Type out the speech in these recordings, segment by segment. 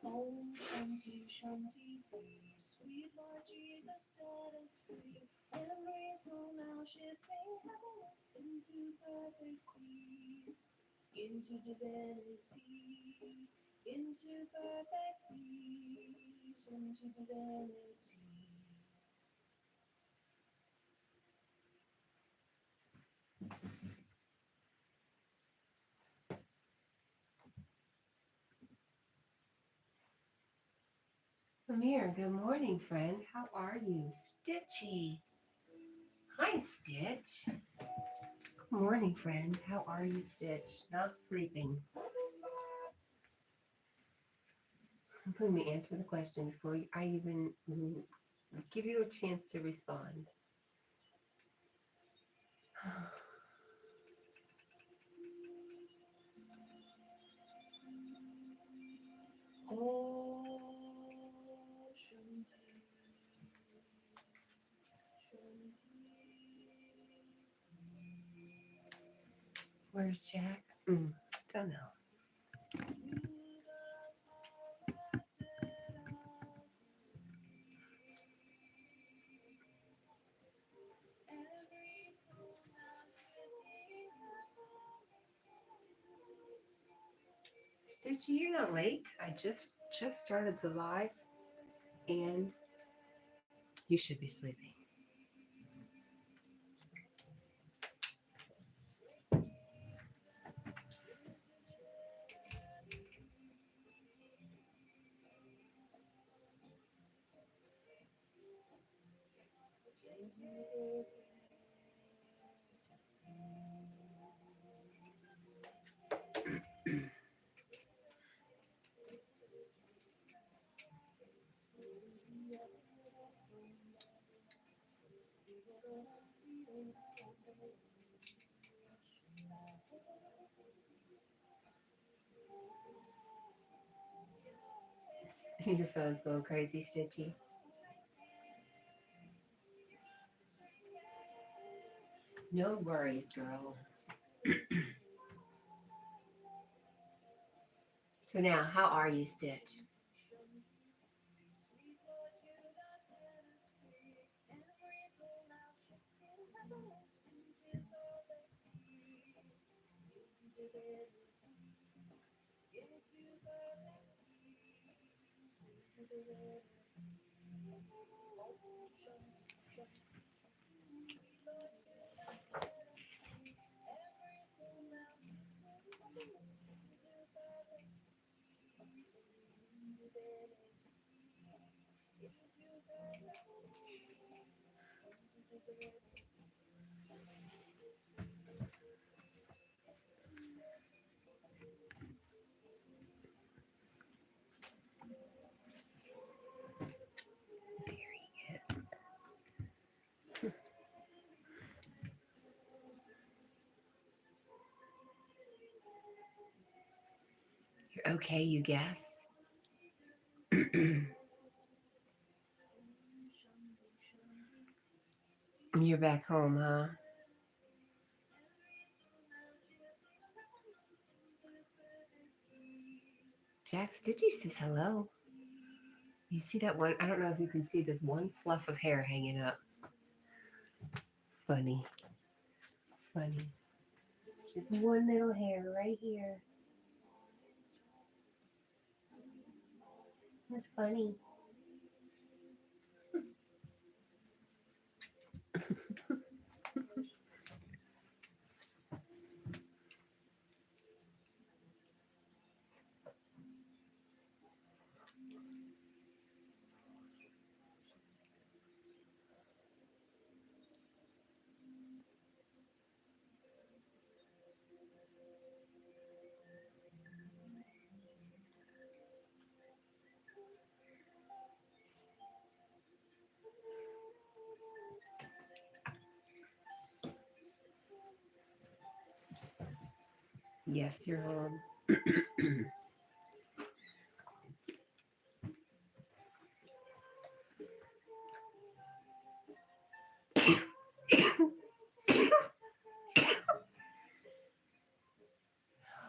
Om Shanti Shanti peace. Sweet Lord Jesus set us free. Every soul now shifting heaven into perfect peace, into divinity, into perfect peace, into divinity. Amir, good morning, friend. How are you? Stitchy. Hi, Stitch. Good morning, friend. How are you, Stitch? Not sleeping. Let me answer the question before I even give you a chance to respond. Oh Shanti Where's Jack? Don't know. Stitchy, you're not late. I just started the live, and you should be sleeping. Your phone's going crazy, Stitchy. No worries, girl. So now, how are you, Stitch? There he is. You're okay, you guess? You're back home, huh? Jack Stitchy says hello. You see that one? I don't know if you can see this one fluff of hair hanging up. Funny. Funny. Just one little hair right here. That's funny. Yes, you're home.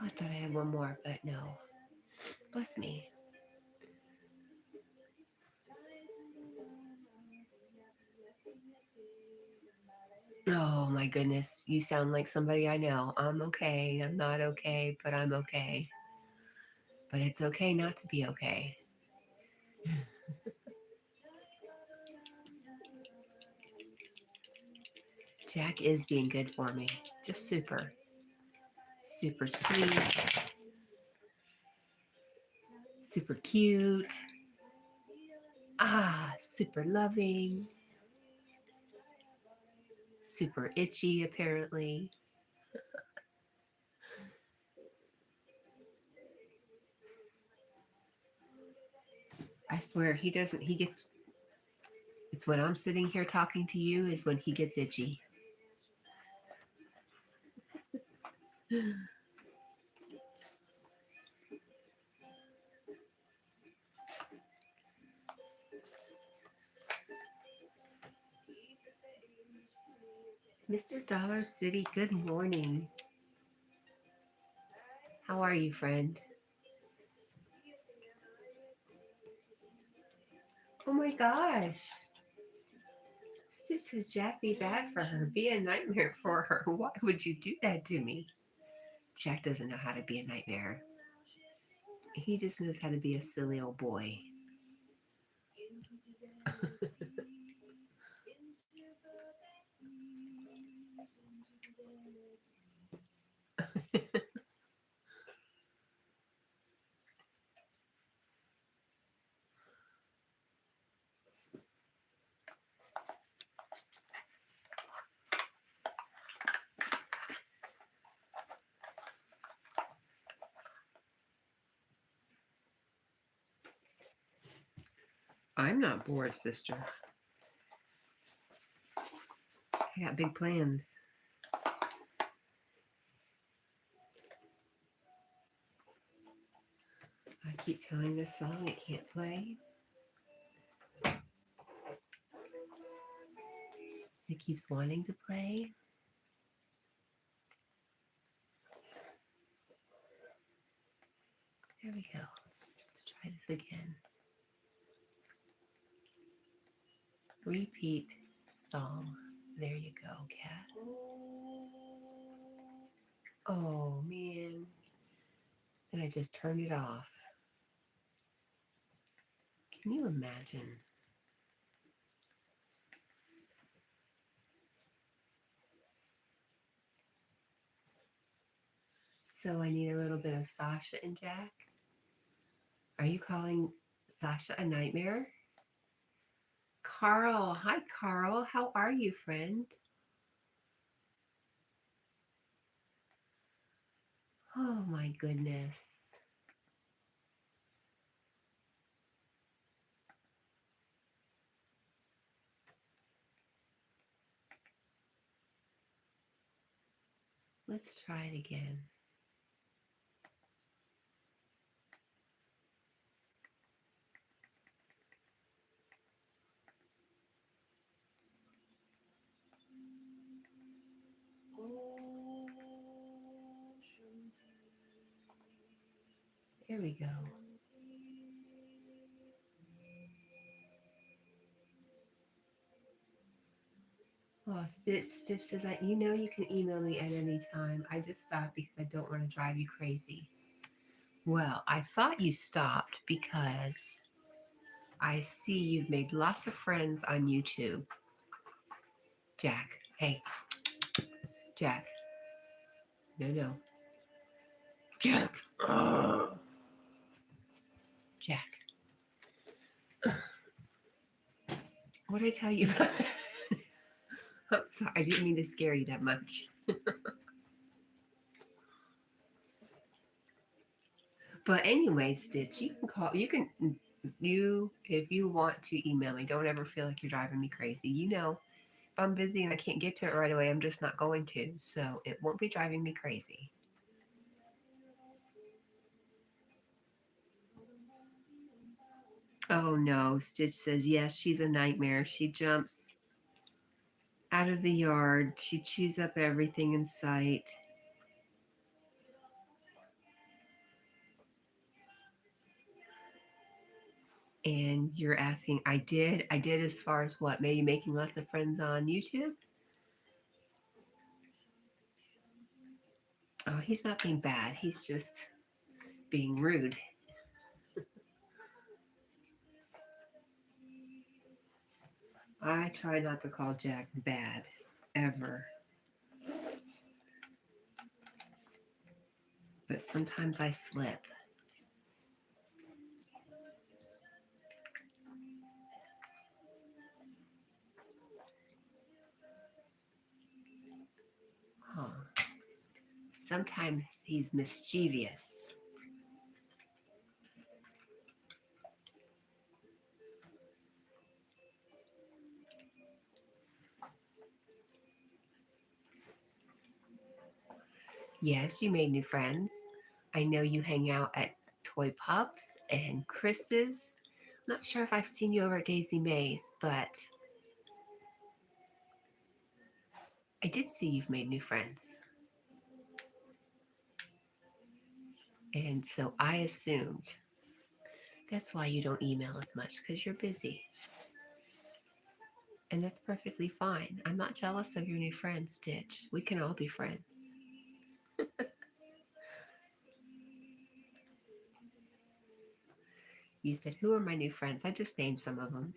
I thought I had one more, but no. Bless me. Oh my goodness. You sound like somebody I know. I'm okay. I'm not okay, but I'm okay. But it's okay not to be okay. Jack is being good for me. Just super, super sweet, super cute. Super loving, super itchy, apparently. I swear he doesn't, he gets, it's when I'm sitting here talking to you is when he gets itchy. Mr. Dollar City, good morning. How are you, friend? Oh my gosh. Sid says Jack be bad for her, be a nightmare for her. Why would you do that to me? Jack doesn't know how to be a nightmare. He just knows how to be a silly old boy. I'm not bored, sister. I got big plans. I keep telling this song it can't play. It keeps wanting to play. There we go. Let's try this again. Repeat song. There you go, cat. Oh, man. And I just turned it off. Can you imagine? So I need a little bit of Sasha and Jack. Are you calling Sasha a nightmare? Carl. Hi, Carl. How are you, friend? Oh, my goodness. Let's try it again. There we go. Oh, Stitch says, you know you can email me at any time. I just stopped because I don't want to drive you crazy. Well, I thought you stopped because I see you've made lots of friends on YouTube. Jack, hey. Jack. No. Jack. Jack. What did I tell you about? I'm sorry, I didn't mean to scare you that much. But anyway, Stitch, you can call. If you want to email me, don't ever feel like you're driving me crazy. You know, if I'm busy and I can't get to it right away, I'm just not going to. So it won't be driving me crazy. Oh no, Stitch says yes, she's a nightmare. She jumps out of the yard. She chews up everything in sight. And you're asking, I did as far as what? Maybe making lots of friends on YouTube? Oh, he's not being bad. He's just being rude. I try not to call Jack bad, ever. But sometimes I slip. Huh. Sometimes he's mischievous. Yes, you made new friends. I know you hang out at Toy Pups and Chris's. I'm not sure if I've seen you over at Daisy Mae's, but I did see you've made new friends. And so I assumed that's why you don't email as much, because you're busy. And that's perfectly fine. I'm not jealous of your new friend, Stitch. We can all be friends. You said, who are my new friends? I just named some of them.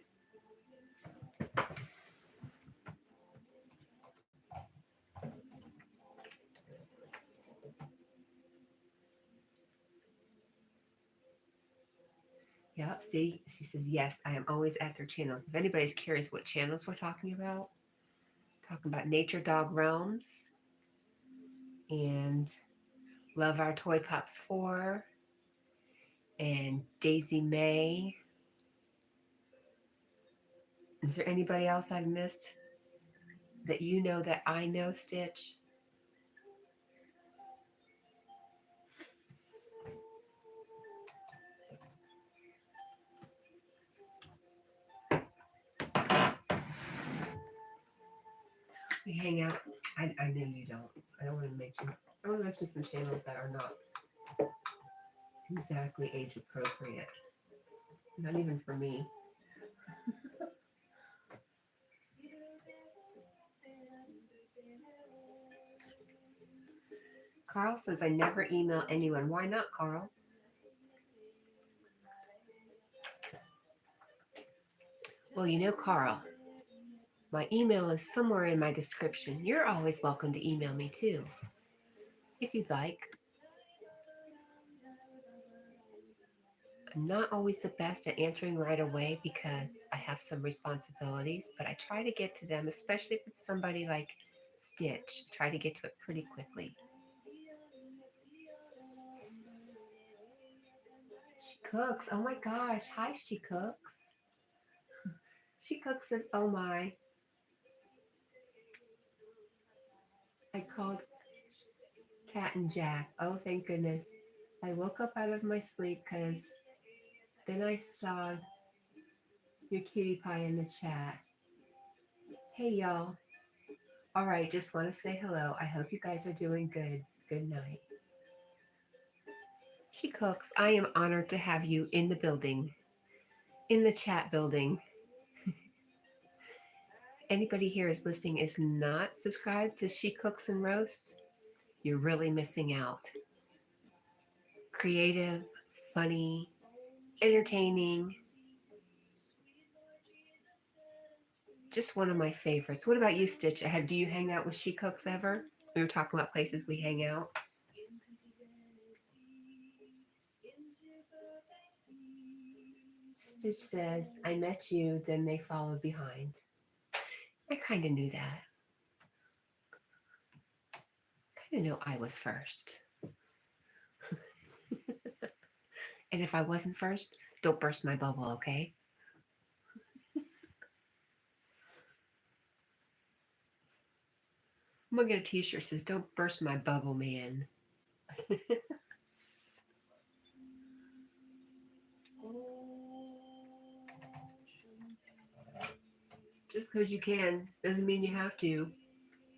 Yep, see, she says, yes, I am always at their channels. If anybody's curious what channels we're talking about Nature Dog Realms and Love Our Toy Pops 4 and Daisy Mae. Is there anybody else I've missed that you know that I know, Stitch? We hang out. I know you don't. I don't want to mention. I want to mention some channels that are not exactly age appropriate. Not even for me. Carl says I never email anyone. Why not, Carl? Well, you know, Carl, my email is somewhere in my description. You're always welcome to email me too, if you'd like. I'm not always the best at answering right away because I have some responsibilities, but I try to get to them, especially if it's somebody like Stitch. Try to get to it pretty quickly. She cooks. Oh my gosh. Hi, She Cooks. She Cooks says, oh my. I called Cat&Jack. Oh, thank goodness. I woke up out of my sleep because then I saw your cutie pie in the chat. Hey, y'all. All right, just want to say hello. I hope you guys are doing good. Good night. She Cooks, I am honored to have you in the building, in the chat building. Anybody here is listening is not subscribed to She Cooks and Roasts, you're really missing out. Creative, funny, entertaining. Just one of my favorites. What about you, Stitch? Do you hang out with She Cooks ever? We were talking about places we hang out. Stitch says, I met you, then they followed behind. I kind of knew that. Kind of know I was first. And if I wasn't first, don't burst my bubble, okay? I'm gonna get a t-shirt that says, don't burst my bubble, man. Just because you can doesn't mean you have to.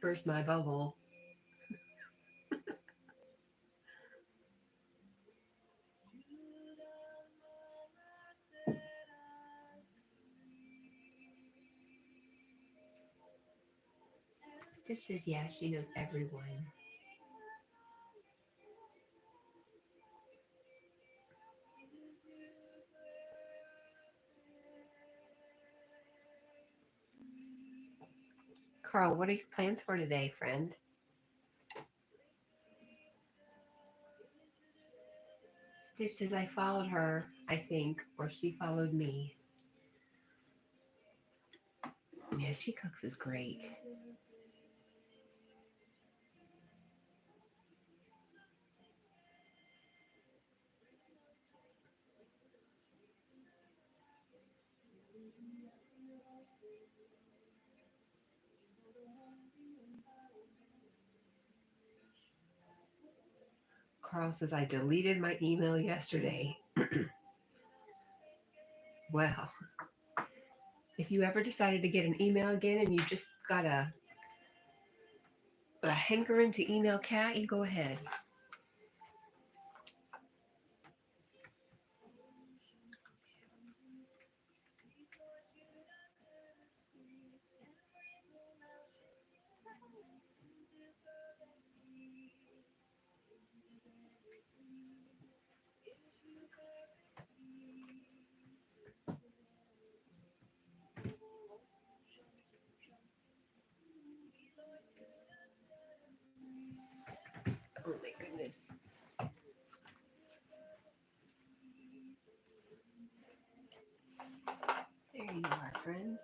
Burst my bubble. Stitch says, yeah, she knows everyone. Carl, what are your plans for today, friend? Stitch says, I followed her, I think, or she followed me. Yeah, she cooks is great. Carl says, I deleted my email yesterday. Well, if you ever decided to get an email again and you just got a hankering to email Cat, you go ahead. Oh my goodness. There you are, friend.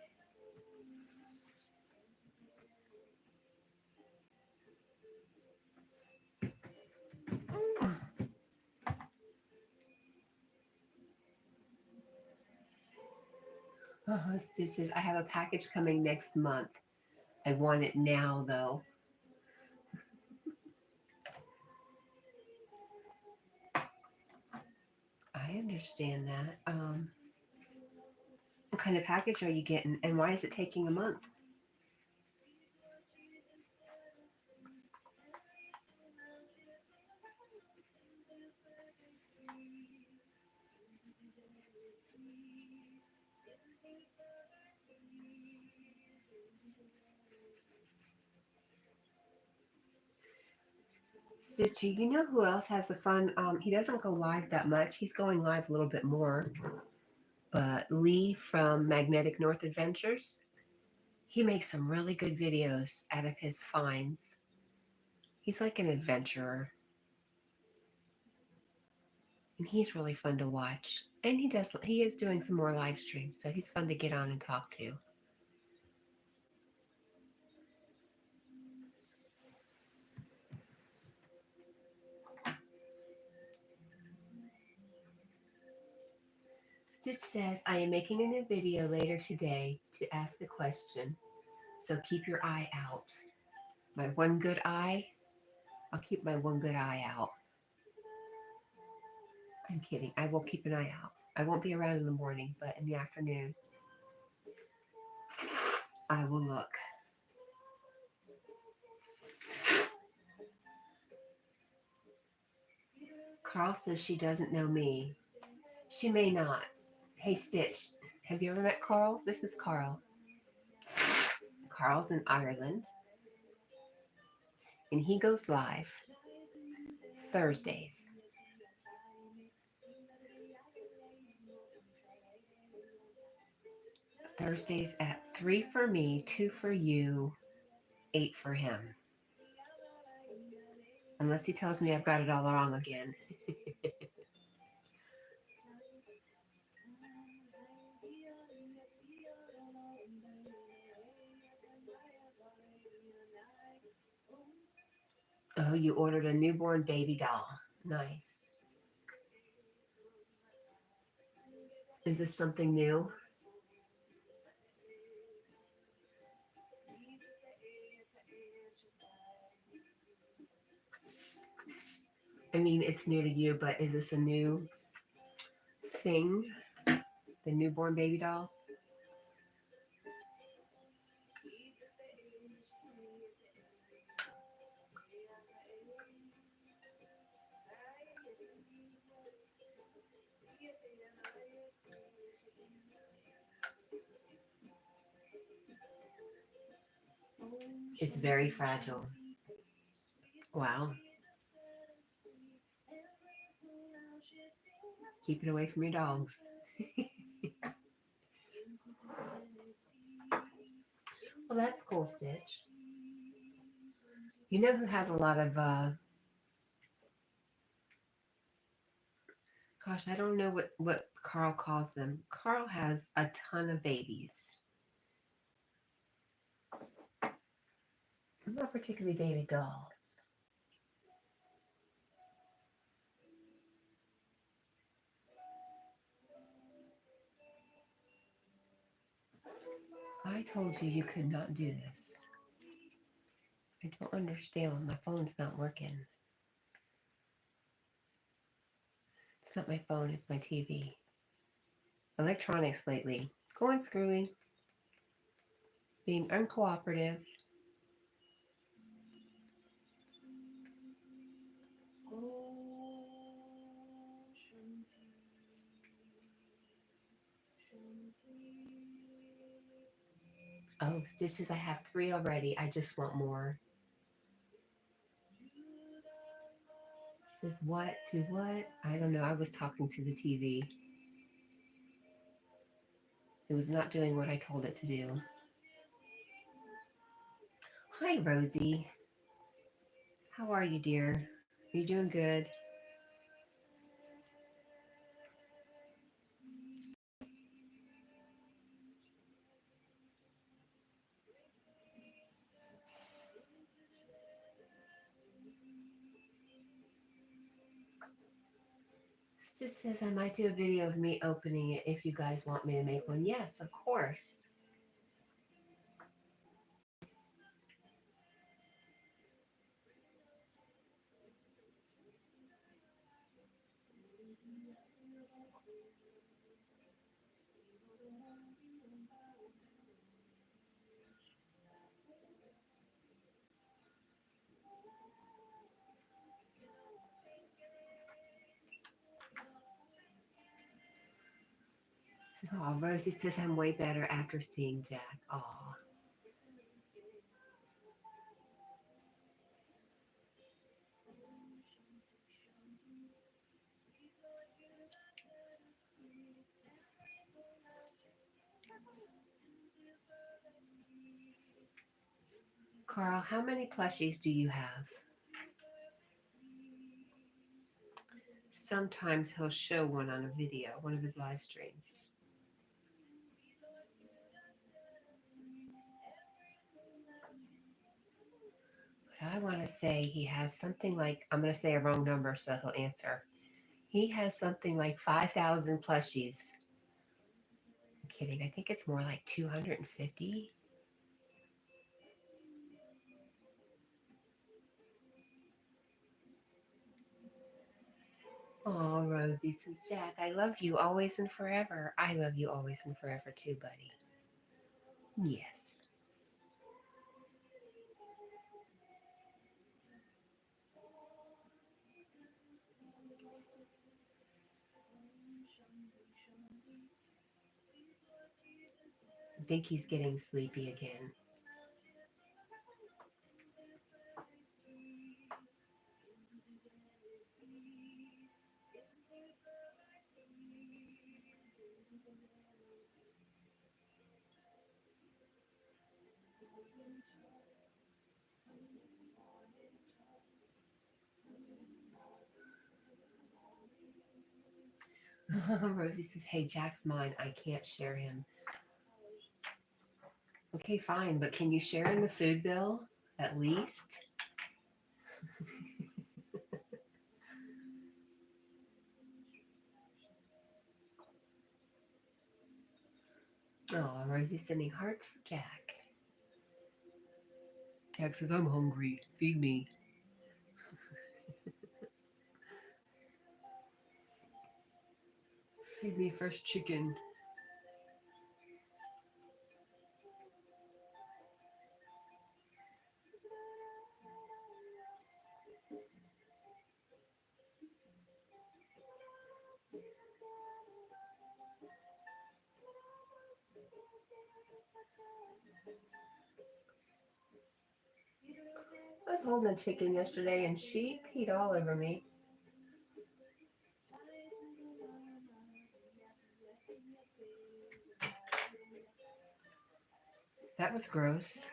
Stitch says, I have a package coming next month. I want it now, though. I understand that. What kind of package are you getting, and why is it taking a month? Stitchy, you know who else has a fun? He doesn't go live that much. He's going live a little bit more. But Lee from Magnetic North Adventures, he makes some really good videos out of his finds. He's like an adventurer. And he's really fun to watch. And he is doing some more live streams, so he's fun to get on and talk to. Stitch says, I am making a new video later today to ask a question, so keep your eye out. My one good eye? I'll keep my one good eye out. I'm kidding. I will keep an eye out. I won't be around in the morning, but in the afternoon, I will look. Carl says she doesn't know me. She may not. Hey, Stitch, have you ever met Carl? This is Carl. Carl's in Ireland, and he goes live Thursdays. Thursdays at 3 for me, 2 for you, 8 for him. Unless he tells me I've got it all wrong again. Oh, you ordered a newborn baby doll. Nice. Is this something new? I mean, it's new to you, but is this a new thing? The newborn baby dolls? It's very fragile. Wow. Keep it away from your dogs. Well, that's cool, Stitch. You know who has a lot of, gosh, I don't know what Carl calls them. Carl has a ton of babies. Not particularly baby dolls. I told you you could not do this. I don't understand. My phone's not working. It's not my phone, it's my TV. Electronics lately. Going screwy. Being uncooperative. Oh, Stitch says I have 3 already. I just want more. She says, what? To what? I don't know. I was talking to the TV. It was not doing what I told it to do. Hi, Rosie. How are you, dear? Are you doing good? Stitch says I might do a video of me opening it if you guys want me to make one. Yes, of course. Oh, Rosie says I'm way better after seeing Jack. Aw. Carl, how many plushies do you have? Sometimes he'll show one on a video, one of his live streams. But I want to say he has something like, I'm going to say a wrong number so he'll answer. He has something like 5,000 plushies. I'm kidding. I think it's more like 250. Oh, Rosie says, Jack, I love you always and forever. I love you always and forever too, buddy. Yes. I think he's getting sleepy again. Rosie says, hey, Jack's mine. I can't share him. Okay, fine, but can you share in the food bill at least? Oh, Rosie's sending hearts for Jack. Jack says, I'm hungry. Feed me. Feed me fresh chicken. I was holding a chicken yesterday and she peed all over me. That was gross.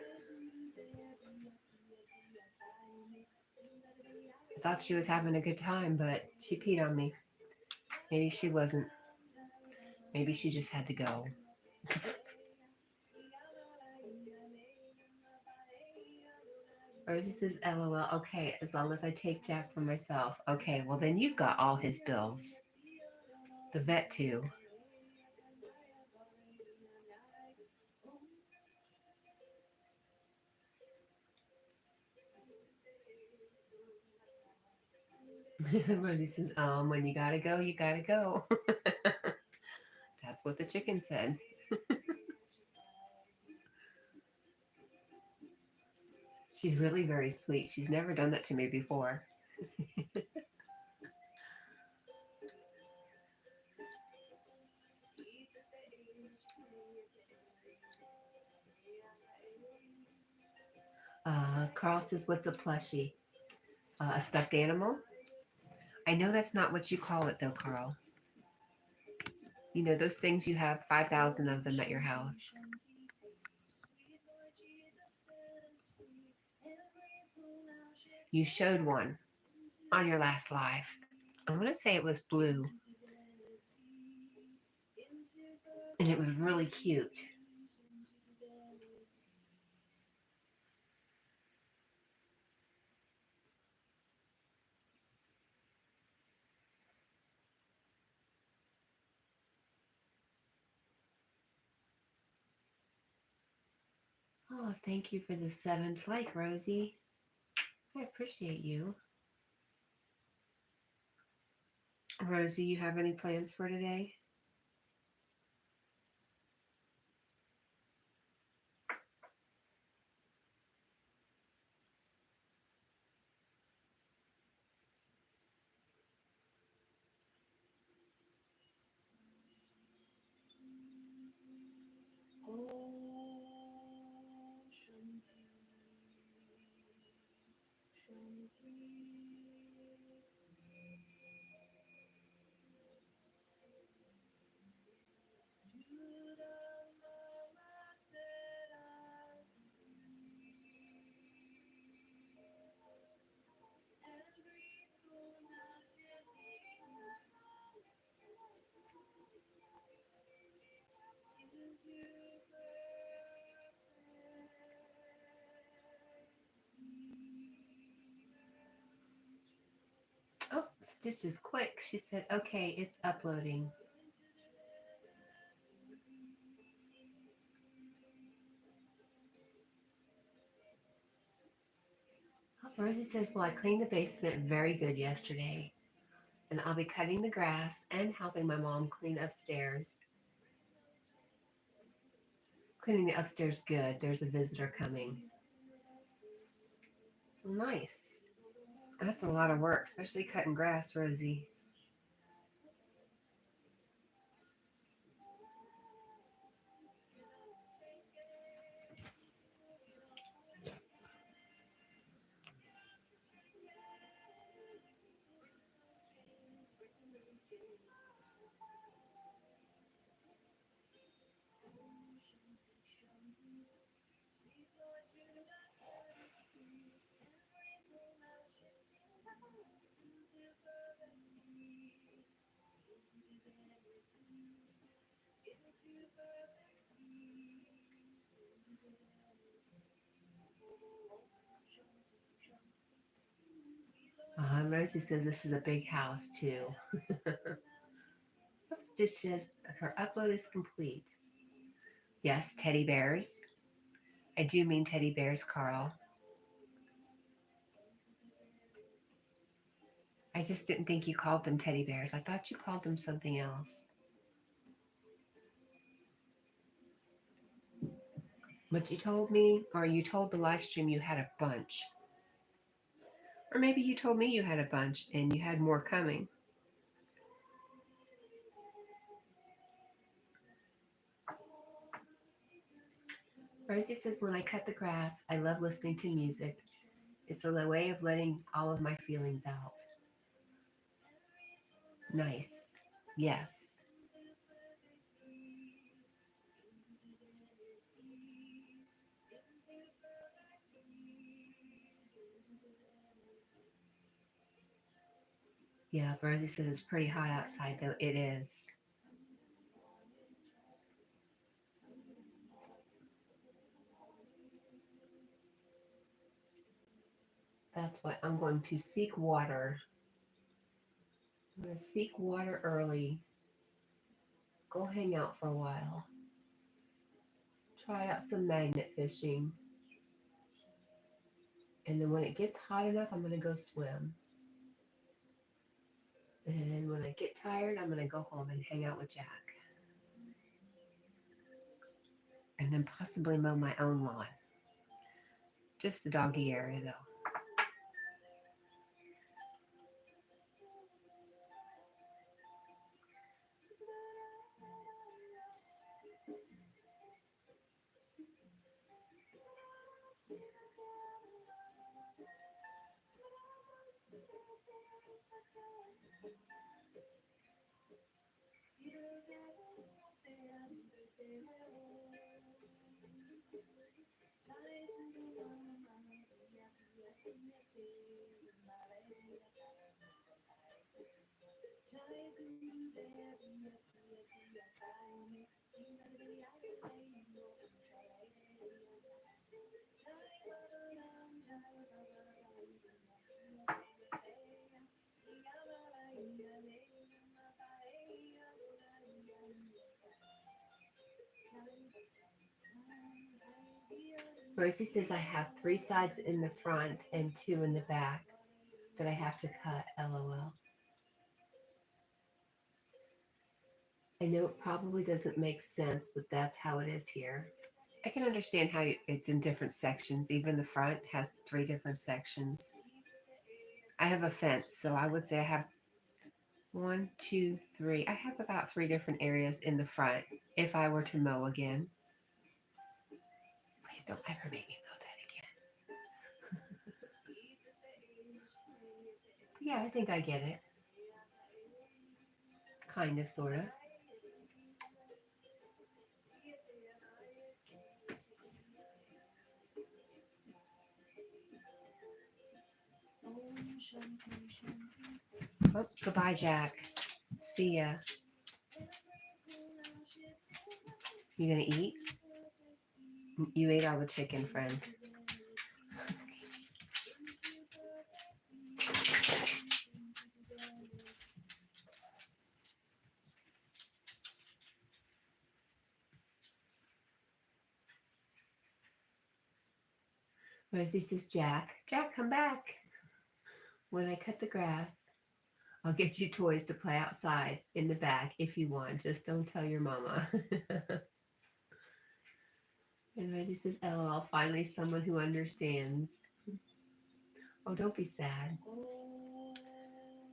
I thought she was having a good time, but she peed on me. Maybe she wasn't. Maybe she just had to go. Rosie says, LOL. Okay, as long as I take Jack for myself. Okay, well then you've got all his bills. The vet too. Rosie says, when you gotta go, you gotta go. That's what the chicken said. She's really very sweet. She's never done that to me before. Carl says, what's a plushie? A stuffed animal? I know that's not what you call it though, Carl. You know, those things you have 5,000 of them at your house. You showed one on your last live. I want to say it was blue. And it was really cute. Oh, thank you for the 7th like, Rosie. I appreciate you. Rosie, you have any plans for today? Oh, Stitch is quick. She said, okay, it's uploading. Oh, Rosie says, well, I cleaned the basement very good yesterday. And I'll be cutting the grass and helping my mom clean upstairs. Cleaning the upstairs good. There's a visitor coming. Nice. That's a lot of work, especially cutting grass, Rosie. Rosie says this is a big house, too. Stitch says her upload is complete. Yes, teddy bears. I do mean teddy bears, Carl. I just didn't think you called them teddy bears. I thought you called them something else. But you told me, or you told the live stream you had a bunch. Or maybe you told me you had a bunch and you had more coming. Rosie says, when I cut the grass, I love listening to music It's a way of letting all of my feelings out. Nice. Yes. Yeah, Rosie says it's pretty hot outside, though. It is. That's why I'm going to seek water. I'm going to seek water early. Go hang out for a while. Try out some magnet fishing. And then when it gets hot enough, I'm going to go swim. And when I get tired, I'm going to go home and hang out with Jack. And then possibly mow my own lawn. Just the doggy area, though. Rosie says I have 3 sides in the front and 2 in the back that I have to cut, LOL. I know it probably doesn't make sense, but that's how it is here. I can understand how it's in different sections. Even the front has 3 different sections. I have a fence, so I would say I have 1, 2, 3. I have about 3 different areas in the front if I were to mow again. Please don't ever make me mow that again. Yeah, I think I get it. Kind of, sort of. Oh, goodbye, Jack. See ya. You gonna eat? You ate all the chicken, friend. Rosie says, Jack, come back. When I cut the grass, I'll get you toys to play outside in the back if you want. Just don't tell your mama. And Rosie says, LOL, finally someone who understands. Oh, don't be sad.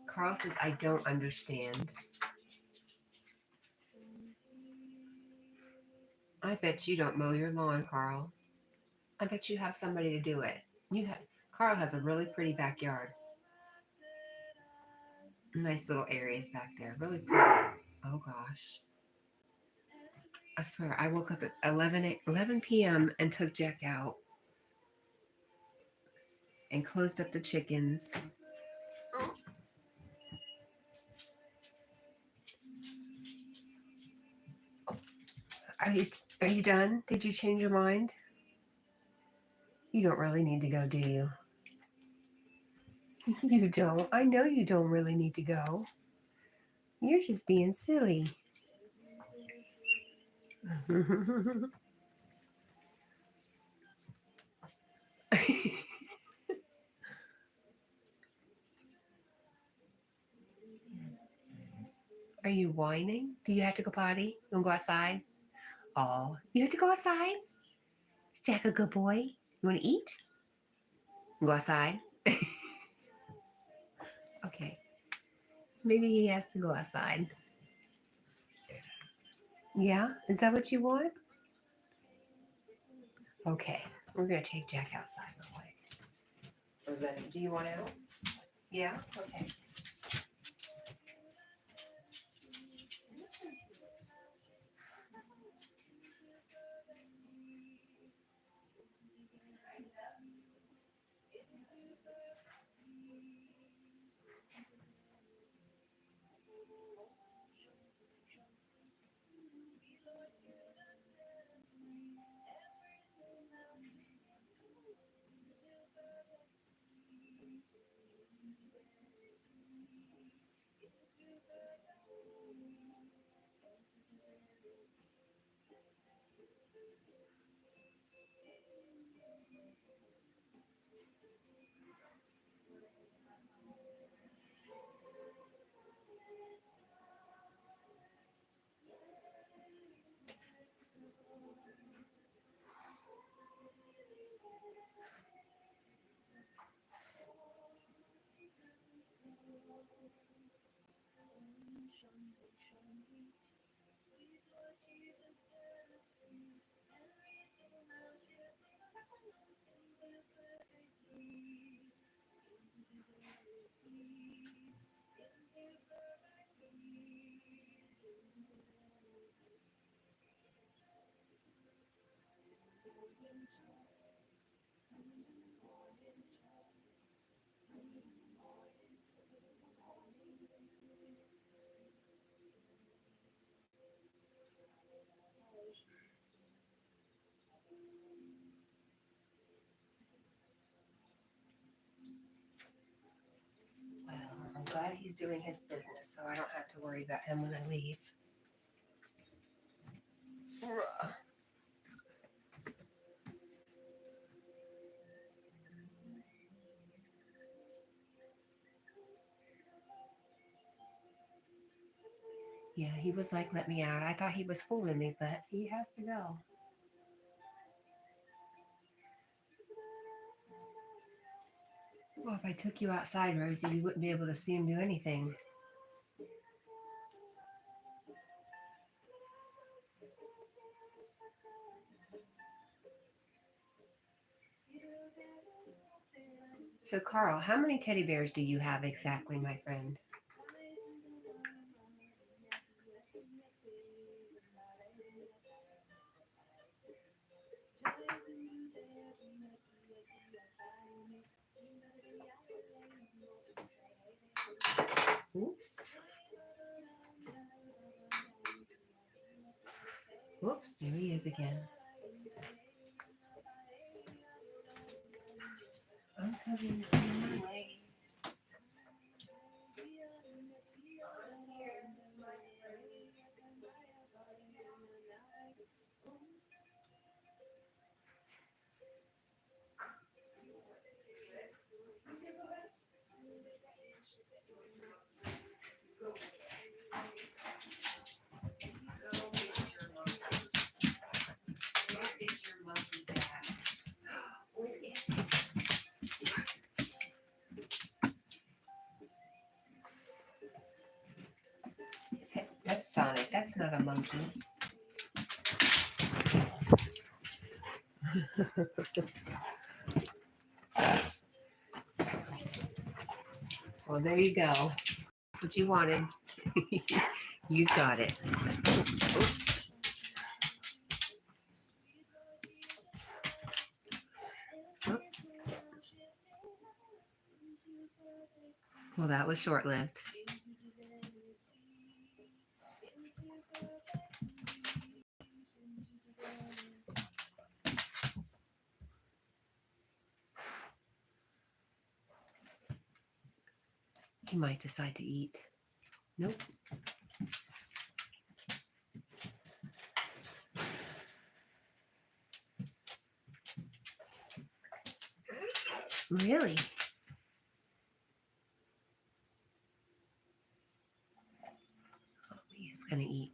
Carl says, I don't understand. I bet you don't mow your lawn, Carl. I bet you have somebody to do it. Carl has a really pretty backyard. Nice little areas back there. Really pretty. Oh, gosh. I swear, I woke up at 11 p.m. and took Jack out and closed up the chickens. Are you done? Did you change your mind? You don't really need to go, do you? You don't. I know you don't really need to go. You're just being silly. Are you whining? Do you have to go potty? You want to go outside? Oh, you have to go outside? Is Jack a good boy? You want to eat? Go outside? Okay. Maybe he has to go outside. Yeah? Is that what you want? Okay. We're going to take Jack outside real quick. everybody. Do you want out? Yeah? Okay. Shanti, Shanti, sweet Lord Jesus set us free, and raise the mountain into perfect peace, into divinity, into perfect peace, into divinity. Morning joy, morning joy, Well, I'm glad he's doing his business, so I don't have to worry about him when I leave. Yeah, he was like, let me out. I thought he was fooling me, but he has to go. Well, if I took you outside, Rosie, you wouldn't be able to see him do anything. So, Carl, how many teddy bears do you have exactly, my friend? Oops. Whoops, there he is again. I'm coming on my way. That's Sonic. That's not a monkey. Well, there you go. That's what you wanted. You got it. Oops. Oh. Well, that was short-lived. He might decide to eat. Nope. Really? Oh, he's gonna eat.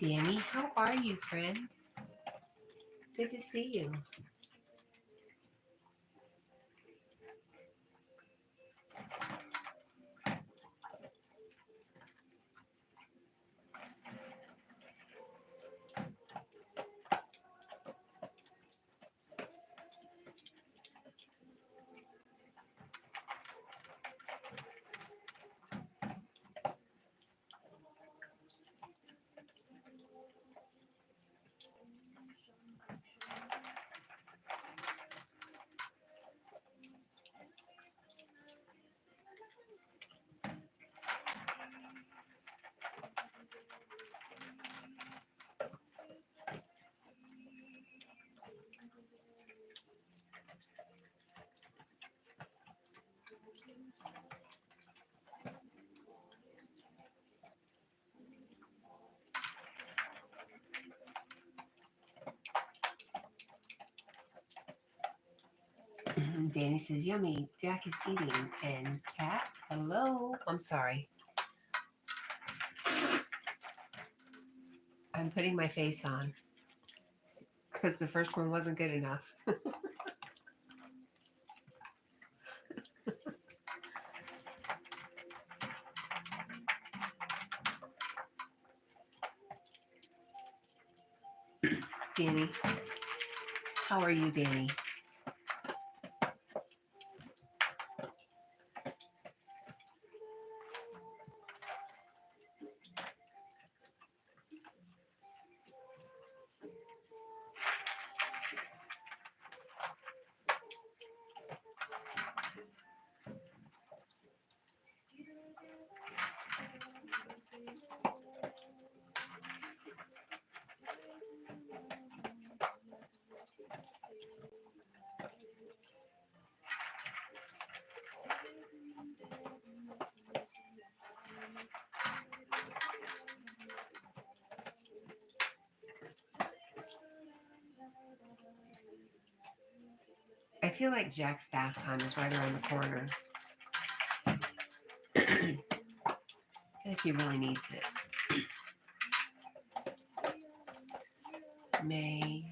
Danny, how are you, friend? Good to see you. Danny says, yummy. Jack is eating. And Cat, hello. I'm sorry. I'm putting my face on because the first one wasn't good enough. Danny, how are you, Danny? I feel like Jack's bath time is right around the corner. I feel like he really needs it. May,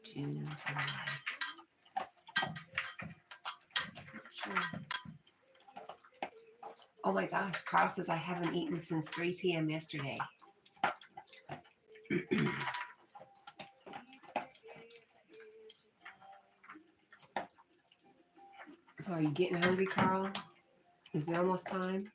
June, July. Not sure. Oh my gosh, Carl says I haven't eaten since 3 p.m. yesterday. Oh, are you getting hungry, Carl? Is it almost time?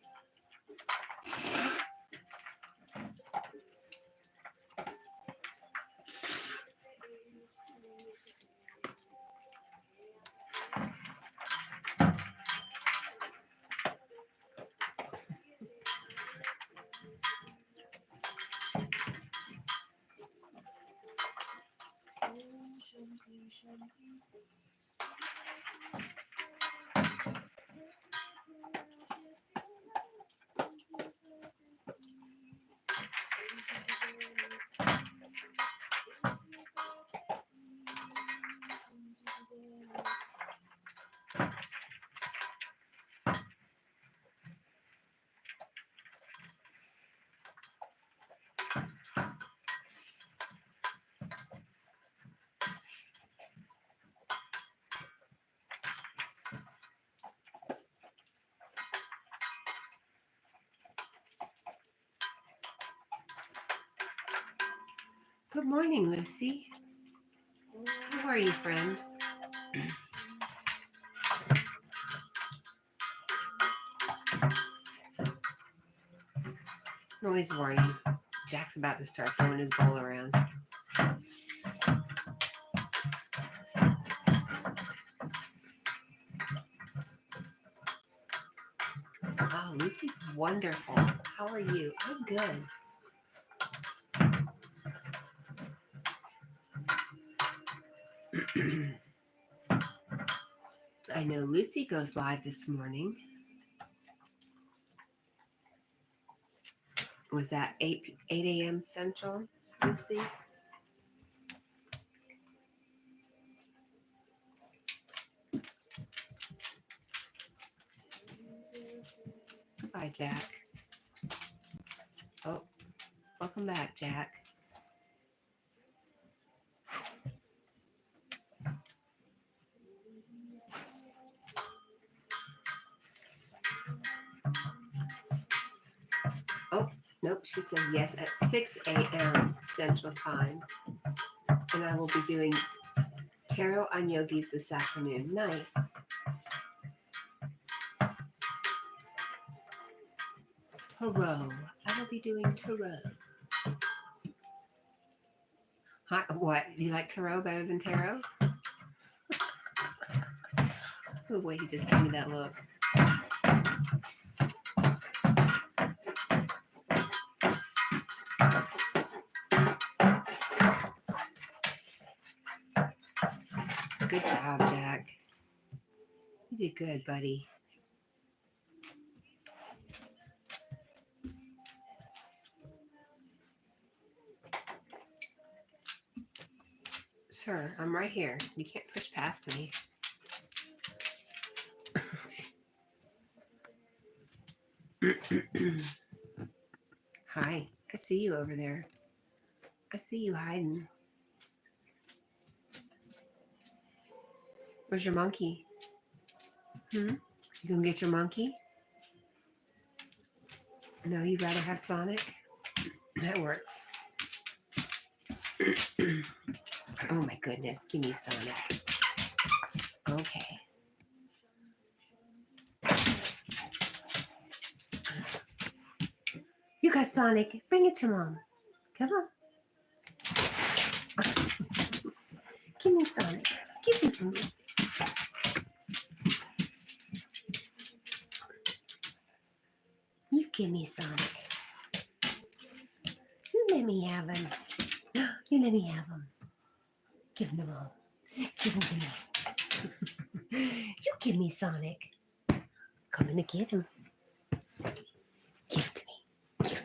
Good morning, Lucy. How are you, friend? Noise warning. Jack's about to start throwing his bowl around. Wow, Lucy's wonderful. How are you? I'm good. I know Lucy goes live this morning. Was that 8 a.m. Central, Lucy? Bye, Jack. Oh, Welcome back, Jack. Oh, nope. She says yes at 6 a.m. Central Time. And I will be doing tarot on yogis this afternoon. Nice. Tarot. I will be doing tarot. Hi, what? You like tarot better than tarot? Oh, wait, he just gave me that look. Good job, Jack. You did good, buddy. Sir, I'm right here. You can't push past me. Hi, I see you over there. I see you hiding. Where's your monkey? You gonna get your monkey? No, you'd rather have Sonic? That works. Oh my goodness, give me Sonic. Okay. You got Sonic. Bring it to Mom. Come on. Give me Sonic. Give it to me. You give me Sonic. You let me have him. You let me have him. Give him to Mom. Give him to me. You give me Sonic. Coming to get him. Give it to me. Give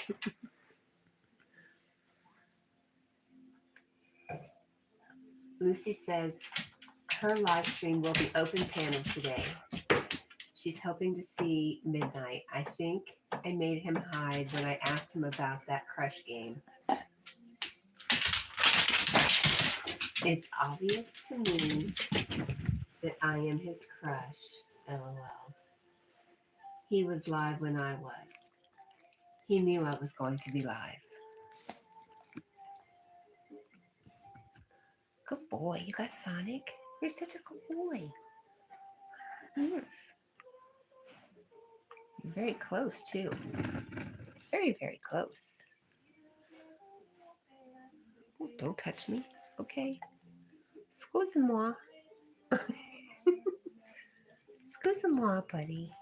it to me. Lucy says her live stream will be open panel today. She's hoping to see Midnight. I think I made him hide when I asked him about that crush game. It's obvious to me that I am his crush. LOL. He was live when I was. He knew I was going to be live. Good boy. You got Sonic? You're such a good boy. You're very close, too. Very, very close. Oh, don't touch me. Okay. Excuse-moi. Excuse-moi, buddy.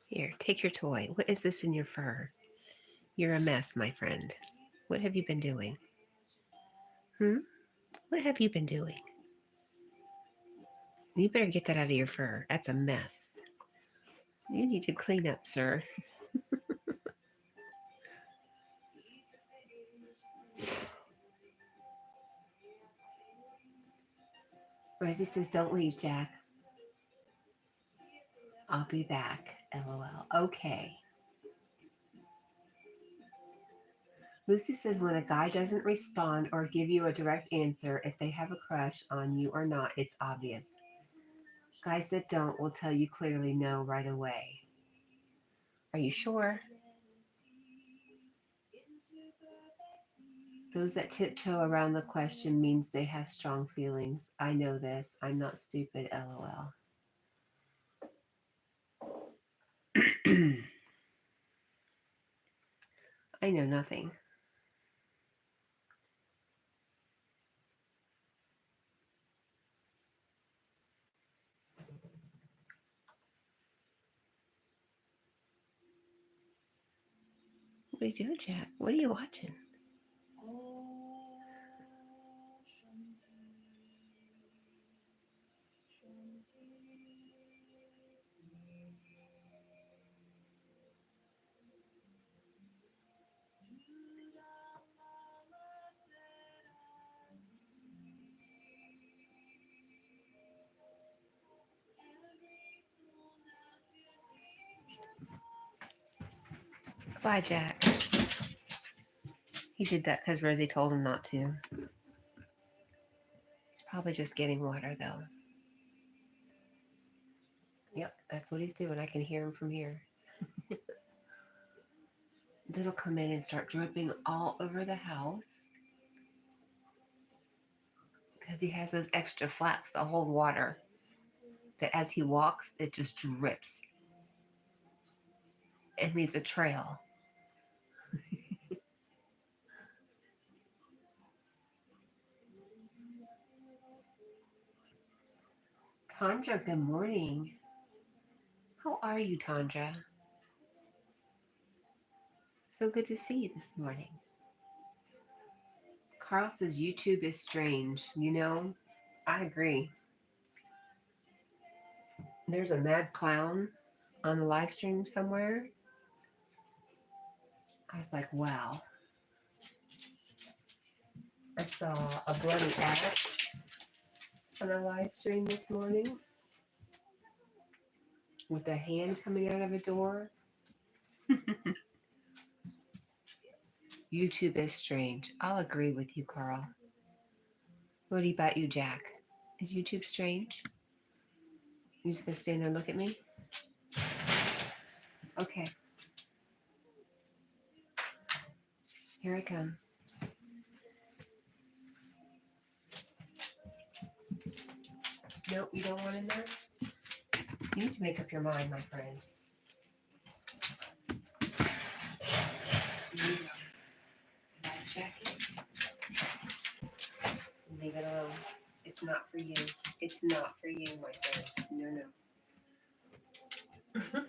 Here, take your toy. What is this in your fur? You're a mess, my friend. What have you been doing? What have you been doing? You better get that out of your fur. That's a mess. You need to clean up, sir. Rosie says, don't leave, Jack. I'll be back. LOL. Okay. Lucy says, when a guy doesn't respond or give you a direct answer, if they have a crush on you or not, it's obvious. Guys that don't will tell you clearly no right away. Are you sure? Those that tiptoe around the question means they have strong feelings. I know this. I'm not stupid. LOL. I know nothing. What are you doing, Jack? What are you watching? Bye, Jack. He did that because Rosie told him not to. He's probably just getting water, though. Yep, that's what he's doing. I can hear him from here. It'll come in and start dripping all over the house because he has those extra flaps that hold water. That as he walks, it just drips and leaves a trail. Tandra, good morning. How are you, Tandra? So good to see you this morning. Carl says YouTube is strange. You know, I agree. There's a mad clown on the live stream somewhere. I was like, wow. I saw a bloody axe on a live stream this morning with a hand coming out of a door. YouTube is strange. I'll agree with you, Carl. What about you, Jack? Is YouTube strange? You just gonna stand there and look at me? Okay. Here I come. Nope, you don't want in there? You need to make up your mind, my friend. You need that jacket. Leave it alone. It's not for you. It's not for you, my friend. No, no.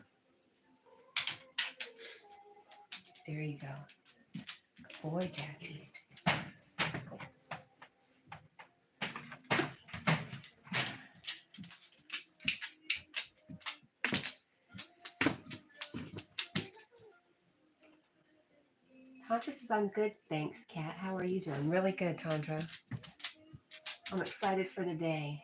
There you go. Good boy, Jackie. Tandra says, I'm good, thanks, Kat. How are you doing? Really good, Tandra. I'm excited for the day.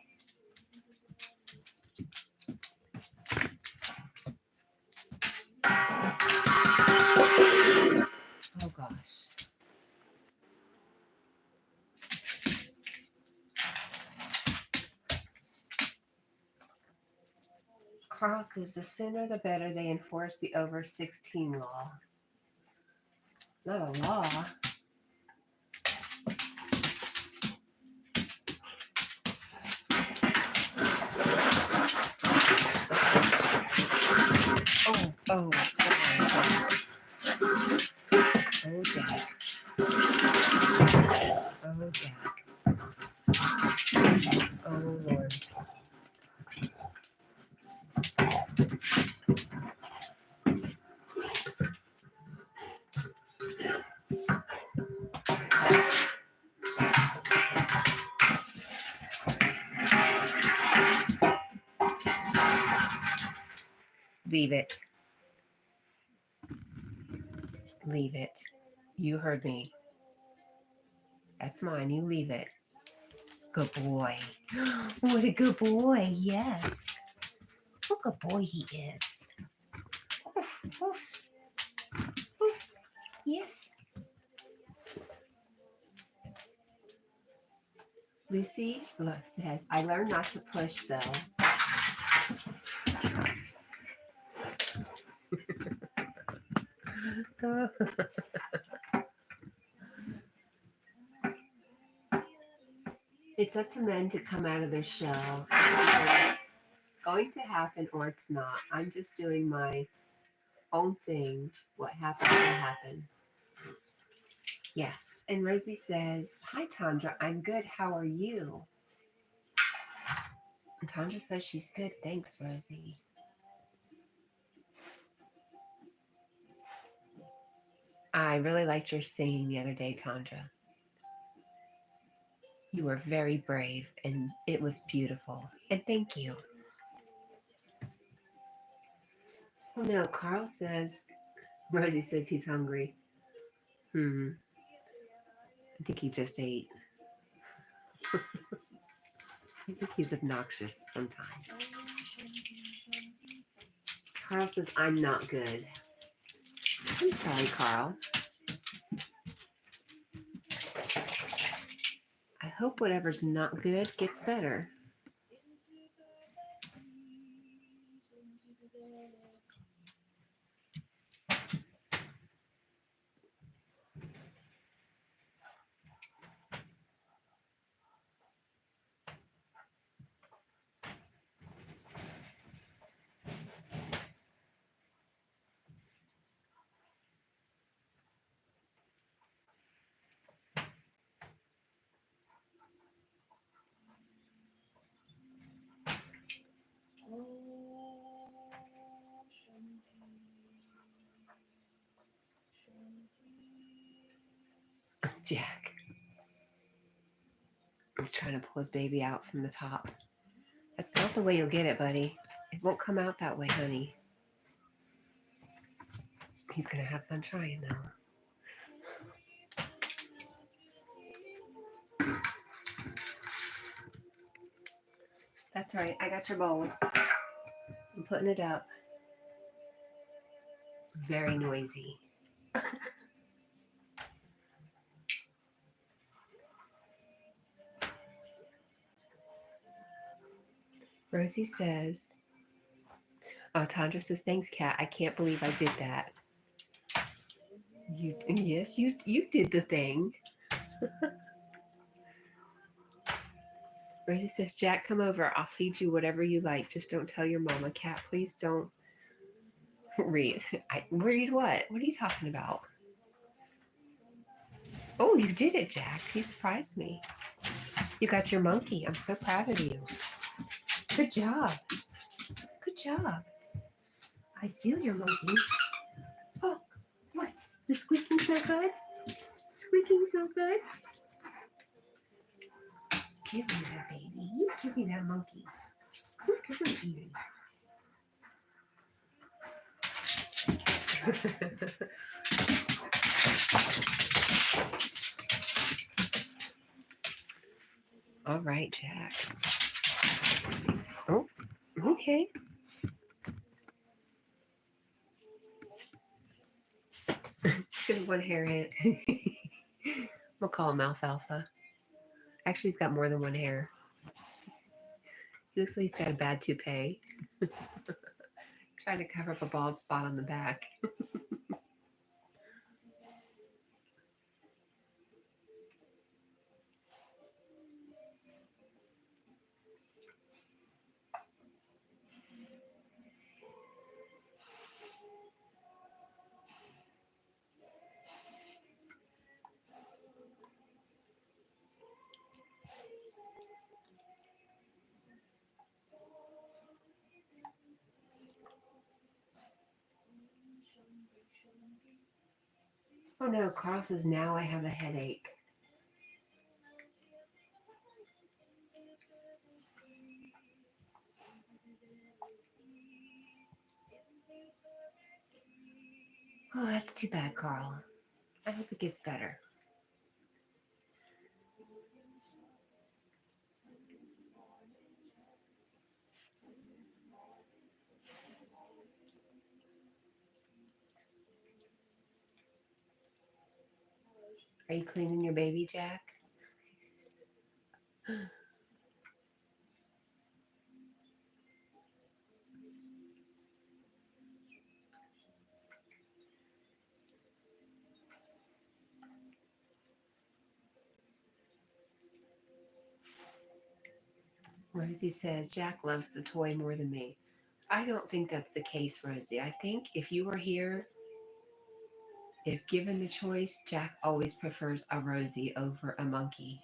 Oh, gosh. Carl says, the sooner the better they enforce the over 16 law. Not a law. Oh, Jack. Oh, Jack. Oh, Lord. Leave it. Leave it. You heard me. That's mine. You leave it. Good boy. What a good boy. Yes. What a good boy he is. Oof, oof. Oof. Yes. Lucy says, I learned not to push, though. It's up to men to come out of their shell. It's either going to happen or it's not. I'm just doing my own thing. What happens will happen. Yes. And Rosie says, hi, Tandra. I'm good. How are you? And Tandra says she's good. Thanks, Rosie. I really liked your singing the other day, Tandra. You were very brave and it was beautiful. And thank you. Oh no, Carl says, Rosie says he's hungry. I think he just ate. I think he's obnoxious sometimes. Carl says, I'm not good. I'm sorry, Carl. I hope whatever's not good gets better. Jack is trying to pull his baby out from the top. That's not the way you'll get it, buddy. It won't come out that way, honey. He's going to have fun trying, though. That's right. I got your bowl. I'm putting it up. It's very noisy. Rosie says, oh, Tandra says, thanks, Kat. I can't believe I did that. Yes, you did the thing. Rosie says, Jack, come over. I'll feed you whatever you like. Just don't tell your mama. Kat, please don't read. Read what? What are you talking about? Oh, you did it, Jack. You surprised me. You got your monkey. I'm so proud of you. Good job. Good job. I steal your monkey. Oh, what? The squeaking's no good? Squeaking's no good? Give me that baby. Give me that monkey. Give it to me. All right, Jack. Oh, okay. Good one hair in it. We'll call him Alfalfa. Actually, he's got more than one hair. He looks like he's got a bad toupee. Trying to cover up a bald spot on the back. Oh no, Carl says, now I have a headache. Oh, that's too bad, Carl. I hope it gets better. Are you cleaning your baby, Jack? Rosie says, Jack loves the toy more than me. I don't think that's the case, Rosie. I think if you were here, if given the choice, Jack always prefers a Rosie over a monkey.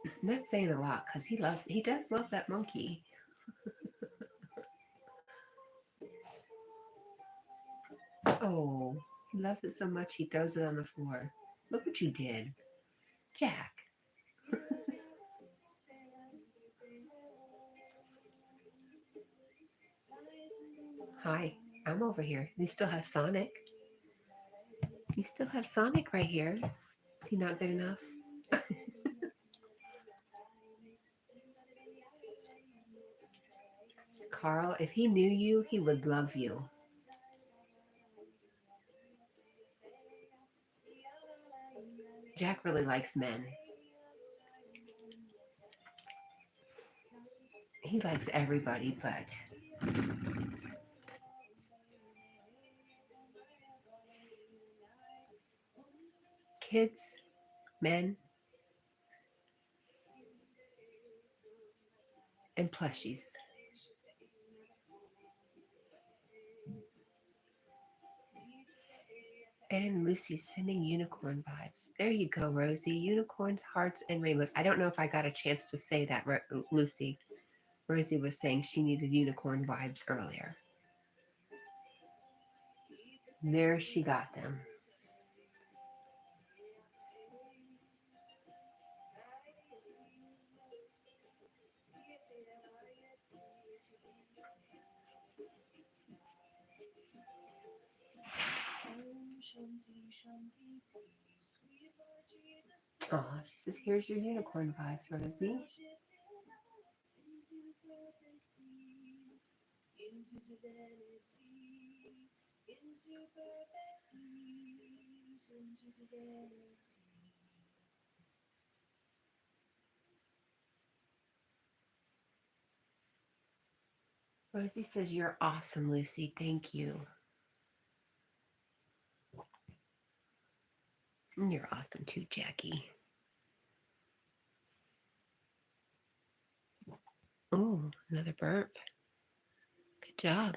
And that's saying a lot because he does love that monkey. Oh, he loves it so much he throws it on the floor. Look what you did. Jack. Hi, I'm over here. You still have Sonic. You still have Sonic right here. Is he not good enough? Carl, if he knew you, he would love you. Jack really likes men. He likes everybody, but kids, men, and plushies. And Lucy's sending unicorn vibes. There you go, Rosie. Unicorns, hearts, and rainbows. I don't know if I got a chance to say that, Lucy. Rosie was saying she needed unicorn vibes earlier. There she got them. Oh, she says, here's your unicorn vibes, Rosie. Rosie says, you're awesome, Lucy. Thank you. And you're awesome too, Jackie. Oh, another burp. Good job.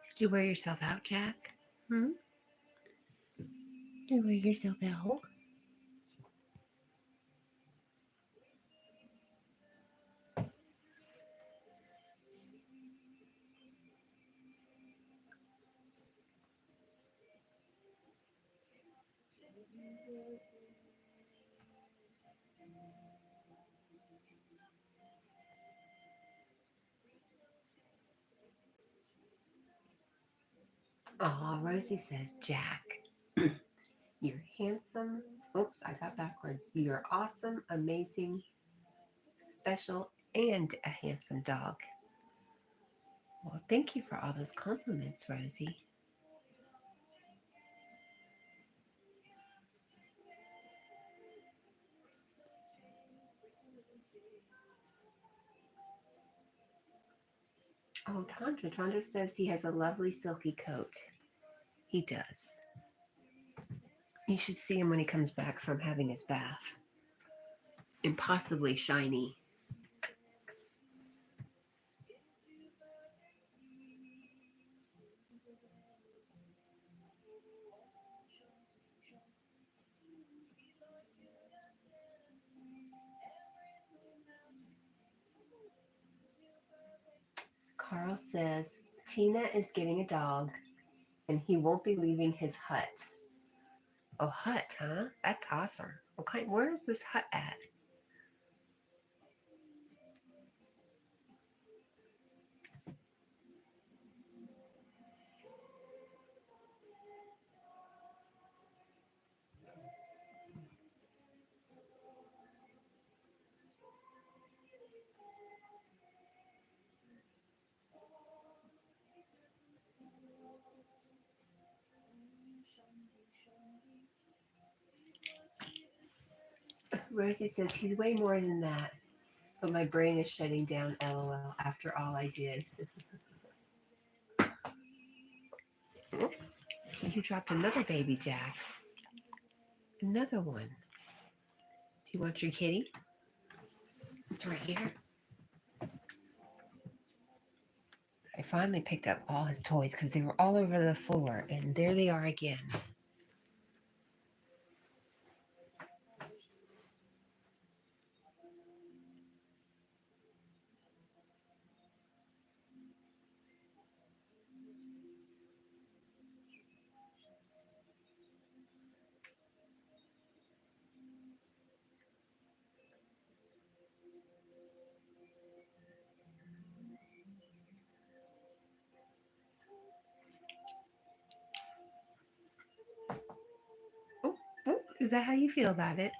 Did you wear yourself out, Jack? Did you wear yourself out? Oh, Rosie says, Jack, you're handsome. Oops, I got backwards. You're awesome, amazing, special, and a handsome dog. Well, thank you for all those compliments, Rosie. Oh, Tandra says he has a lovely silky coat. He does. You should see him when he comes back from having his bath. Impossibly shiny. Carl says Tina is getting a dog and he won't be leaving his hut. Oh, hut, huh? That's awesome. Okay, where is this hut at? Rosie says he's way more than that. But my brain is shutting down, LOL, after all I did. Oh, you dropped another baby Jack. Another one. Do you want your kitty? It's right here. I finally picked up all his toys because they were all over the floor, and there they are again. Oh, oh, is that how you feel about it?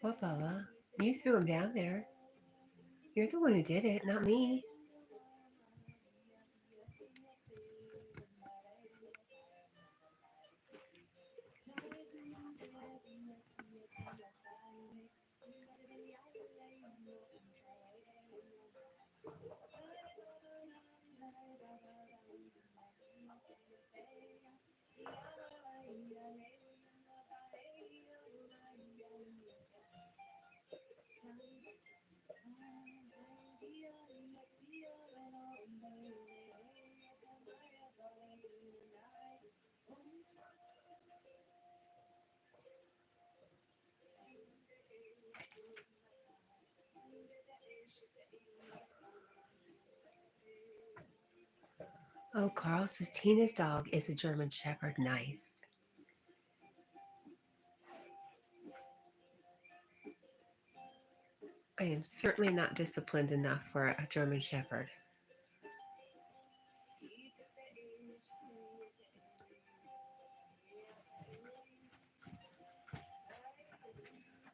What, Bubba? You threw him down there. You're the one who did it, not me. Oh, Carl says Tina's dog is a German Shepherd. Nice. I am certainly not disciplined enough for a German Shepherd.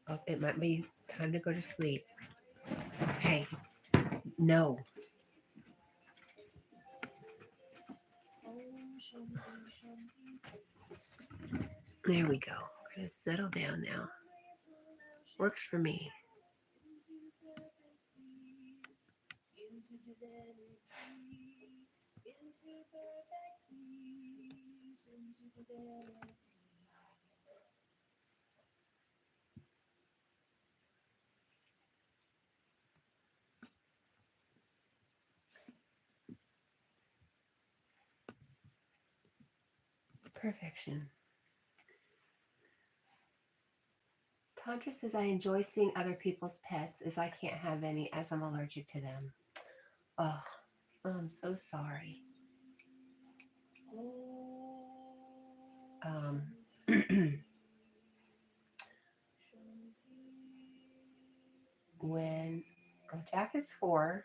Oh, it might be time to go to sleep. Hey, no. There we go. I'm going to settle down now. Works for me. Perfection. Tantra says, I enjoy seeing other people's pets as I can't have any as I'm allergic to them. Oh, I'm so sorry. Um, when Jack is 4,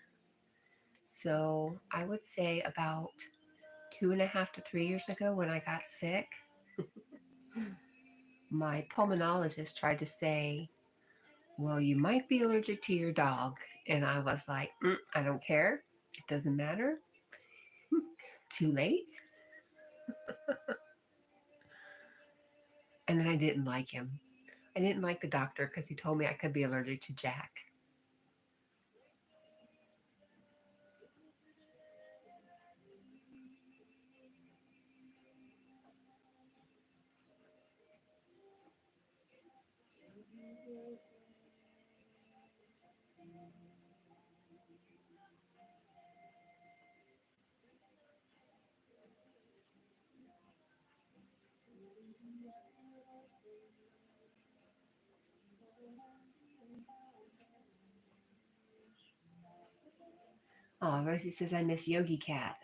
so I would say about 2.5 to 3 years ago when I got sick, my pulmonologist tried to say, well, you might be allergic to your dog. And I was like, I don't care. It doesn't matter. Too late. And then I didn't like him. I didn't like the doctor because he told me I could be allergic to Jack. Oh, Rosie says, I miss Yogi Cat.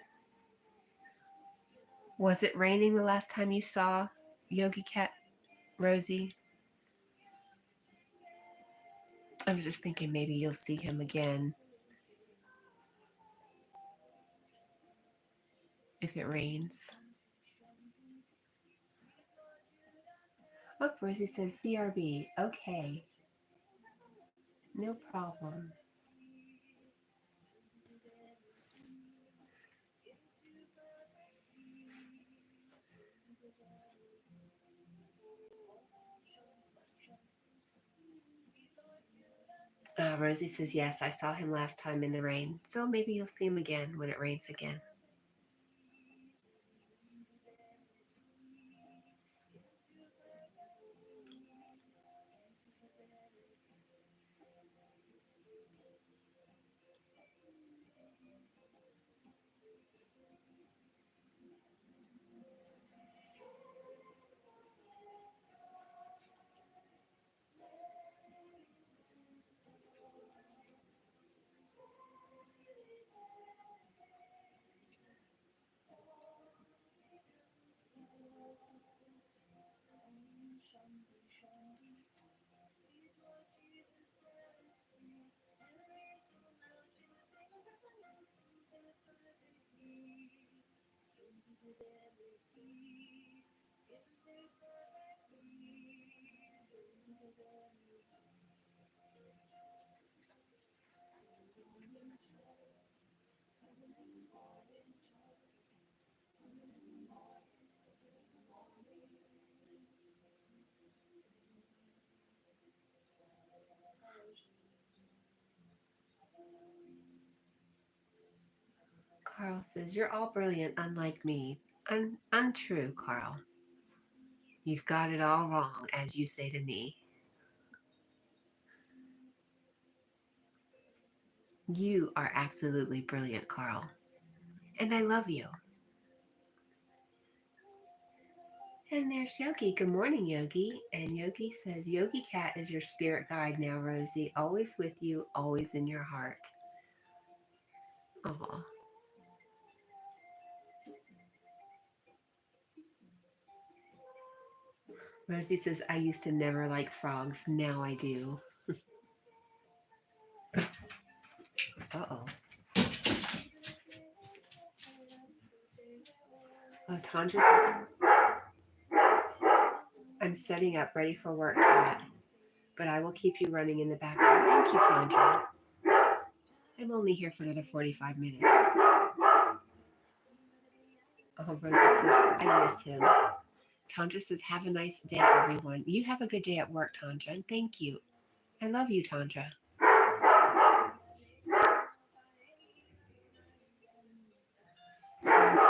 Was it raining the last time you saw Yogi Cat, Rosie? I was just thinking maybe you'll see him again if it rains. Oh, Rosie says BRB. Okay, no problem. Rosie says, yes, I saw him last time in the rain, so maybe you'll see him again when it rains again. Shanti, Shanti, sweet Lord Jesus set us free. Every single mountain, every mountain into perfect peace, into fidelity, into perfect peace, into fidelity. Morning joy, morning joy, morning Carl says, you're all brilliant, unlike me. Untrue, Carl. You've got it all wrong, as you say to me. You are absolutely brilliant, Carl. And I love you. And there's Yogi. Good morning, Yogi. And Yogi says, Yogi Cat is your spirit guide now, Rosie. Always with you, always in your heart. Aw. Rosie says, I used to never like frogs. Now I do. Uh-oh. Oh, Tandra says, I'm setting up, ready for work, Cat. But I will keep you running in the background. Thank you, Tandra. I'm only here for another 45 minutes. Oh, Rosie says, I miss him. Tandra says, have a nice day, everyone. You have a good day at work, Tandra, and thank you. I love you, Tandra.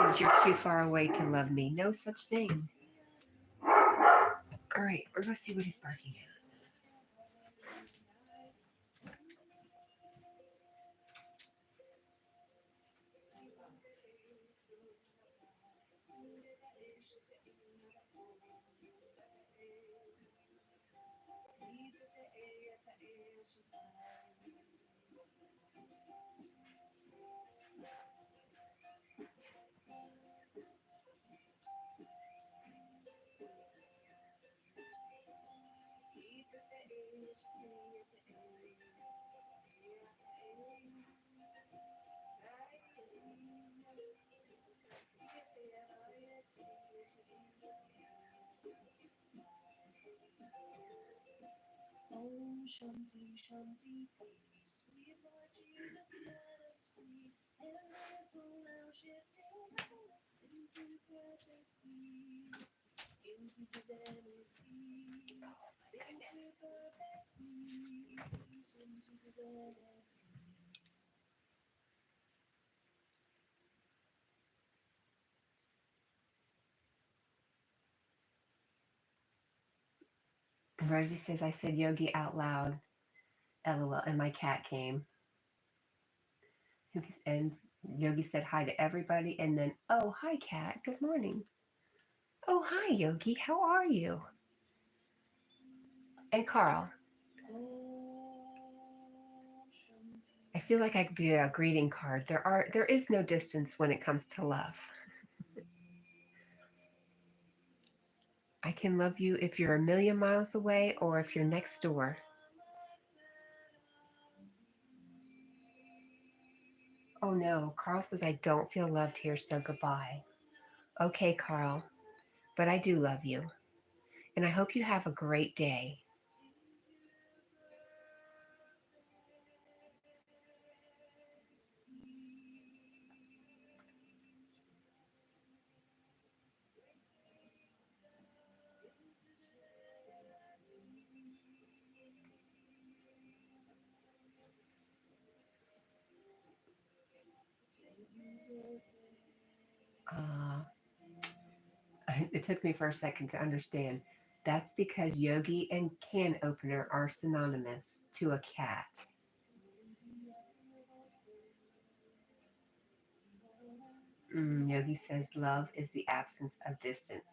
Says, you're too far away to love me. No such thing. All right, we're going to see what he's barking at. Om Shanti, Shanti, peace. Sweet Lord Jesus set us free. Every soul now shifting into perfect peace, into fidelity, into perfect peace, into fidelity. Rosie says, I said Yogi out loud. LOL. And my cat came. And Yogi said hi to everybody. And then, oh, hi, cat. Good morning. Oh, hi, Yogi. How are you? And Carl. I feel like I could be a greeting card. There is no distance when it comes to love. I can love you if you're a million miles away or if you're next door. Oh no, Carl says I don't feel loved here, so goodbye. Okay, Carl, but I do love you. And I hope you have a great day. Uh, it took me for a second to understand. That's because yogi and can opener are synonymous to a cat. Yogi says love is the absence of distance.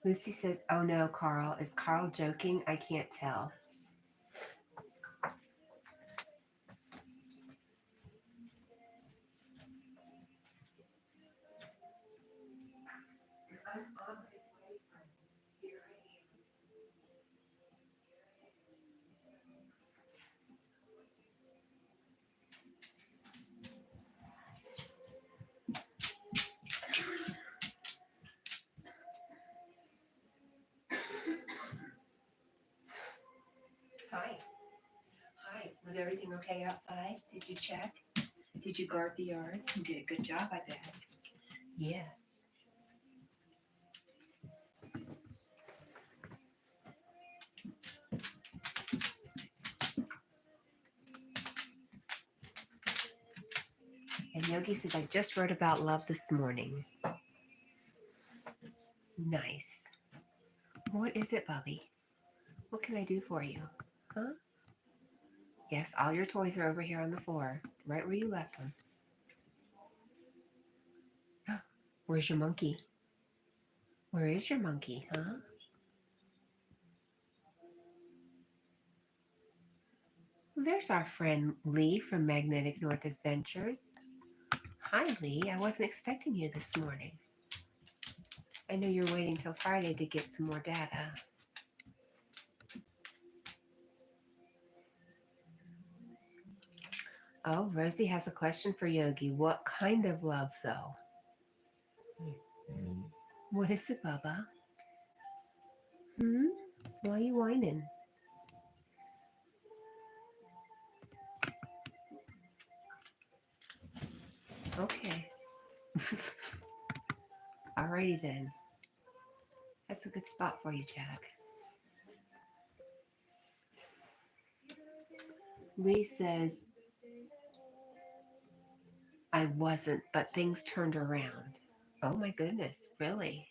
Lucy says, oh no, Carl. Is Carl joking? I can't tell. Hi. Hi. Was everything okay outside? Did you check? Did you guard the yard? You did a good job, I bet. Yes. And Yogi says, I just wrote about love this morning. Nice. What is it, Bubby? What can I do for you? Huh? Yes, all your toys are over here on the floor, right where you left them. Where's your monkey? Where is your monkey, huh? There's our friend Lee from Magnetic North Adventures. Hi, Lee. I wasn't expecting you this morning. I know you're waiting till Friday to get some more data. Oh, Rosie has a question for Yogi. What kind of love, though? What is it, Bubba? Why are you whining? Okay. Alrighty then. That's a good spot for you, Jack. Lee says, I wasn't, but things turned around. Oh my goodness, really?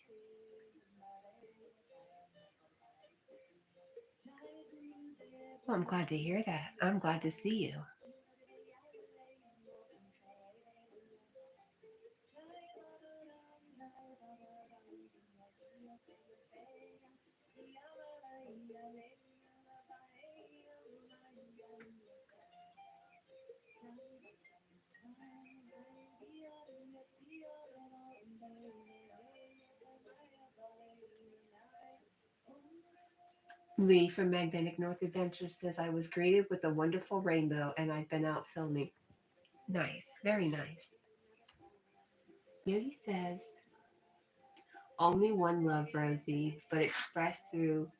Well, I'm glad to hear that. I'm glad to see you. Lee from Magnetic North Adventures says, I was greeted with a wonderful rainbow and I've been out filming. Nice, very nice. Yogi says, only one love, Rosie, but expressed through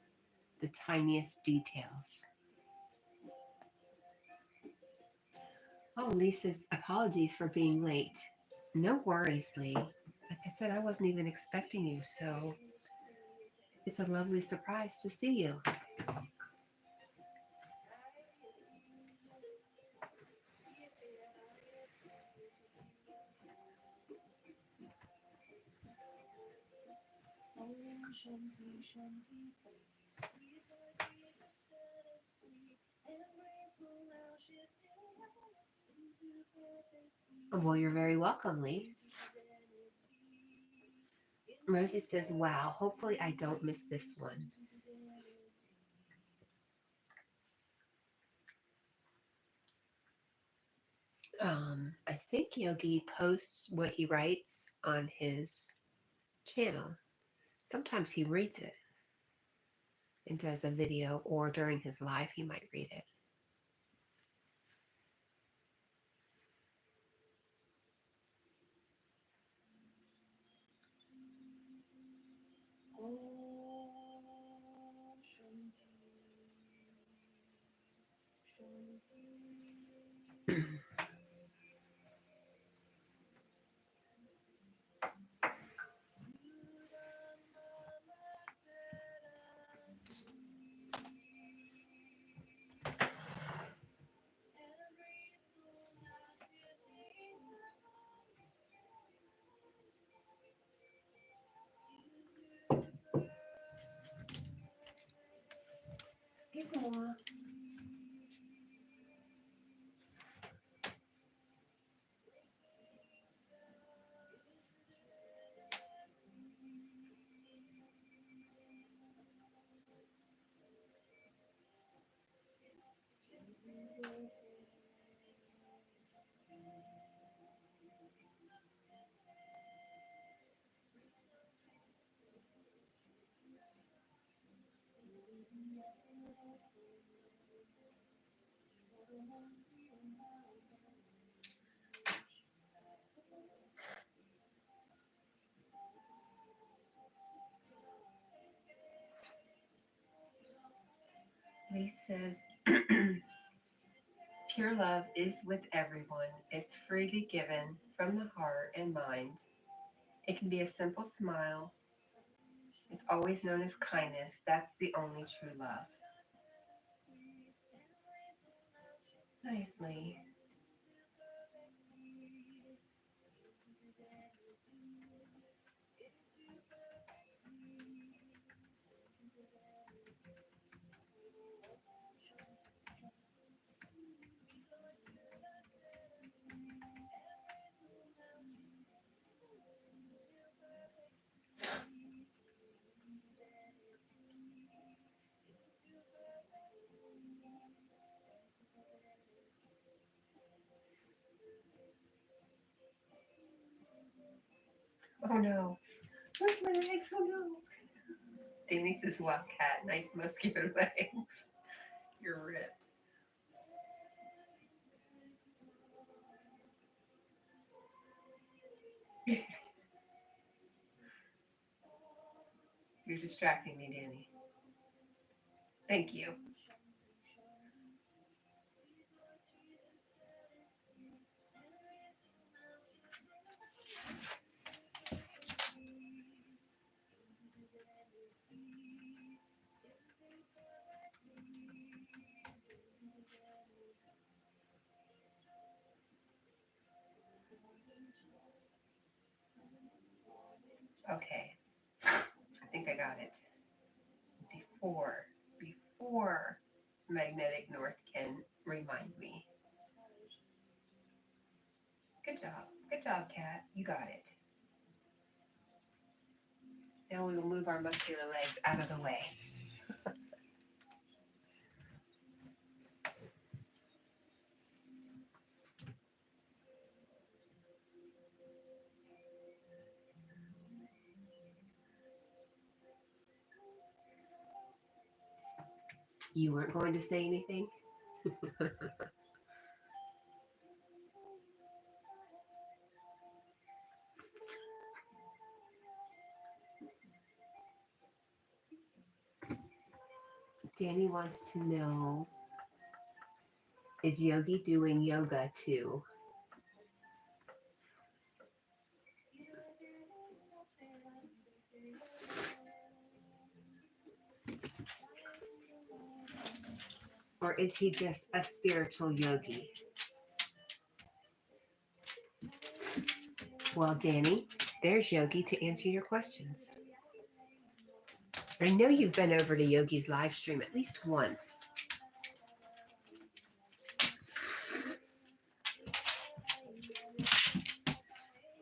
the tiniest details. Oh, Lee says, apologies for being late. No worries, Lee. Like I said, I wasn't even expecting you, so it's a lovely surprise to see you. Shanti, Shanti, sweet Lord Jesus set us free. Embrace Well, you're very welcome, Lee. Rosie says, wow, hopefully I don't miss this one. I think Yogi posts what he writes on his channel. Sometimes he reads it and does a video, or during his live he might read it. Excuse-moi. Lee says, pure love is with everyone. It's freely given from the heart and mind. It can be a simple smile. It's always known as kindness. That's the only true love. Nicely. Oh no. Look, my legs. Oh no. Danny says, wow, cat. Nice muscular legs. You're ripped. You're distracting me, Danny. Thank you. Okay. I think I got it. Before magnetic north can remind me. Good job. Good job, Kat. You got it. Now we will move our muscular legs out of the way. You weren't going to say anything? Danny wants to know, is Yogi doing yoga too? Or is he just a spiritual yogi? Well, Danny, there's Yogi to answer your questions. I know you've been over to Yogi's live stream at least once.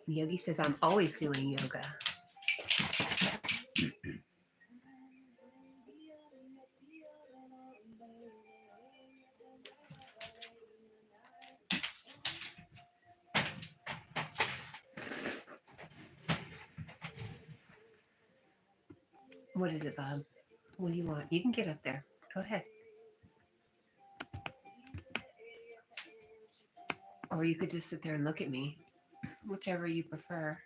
Yogi says, I'm always doing yoga. What is it, Bob? What do you want? You can get up there. Go ahead. Or you could just sit there and look at me, whichever you prefer.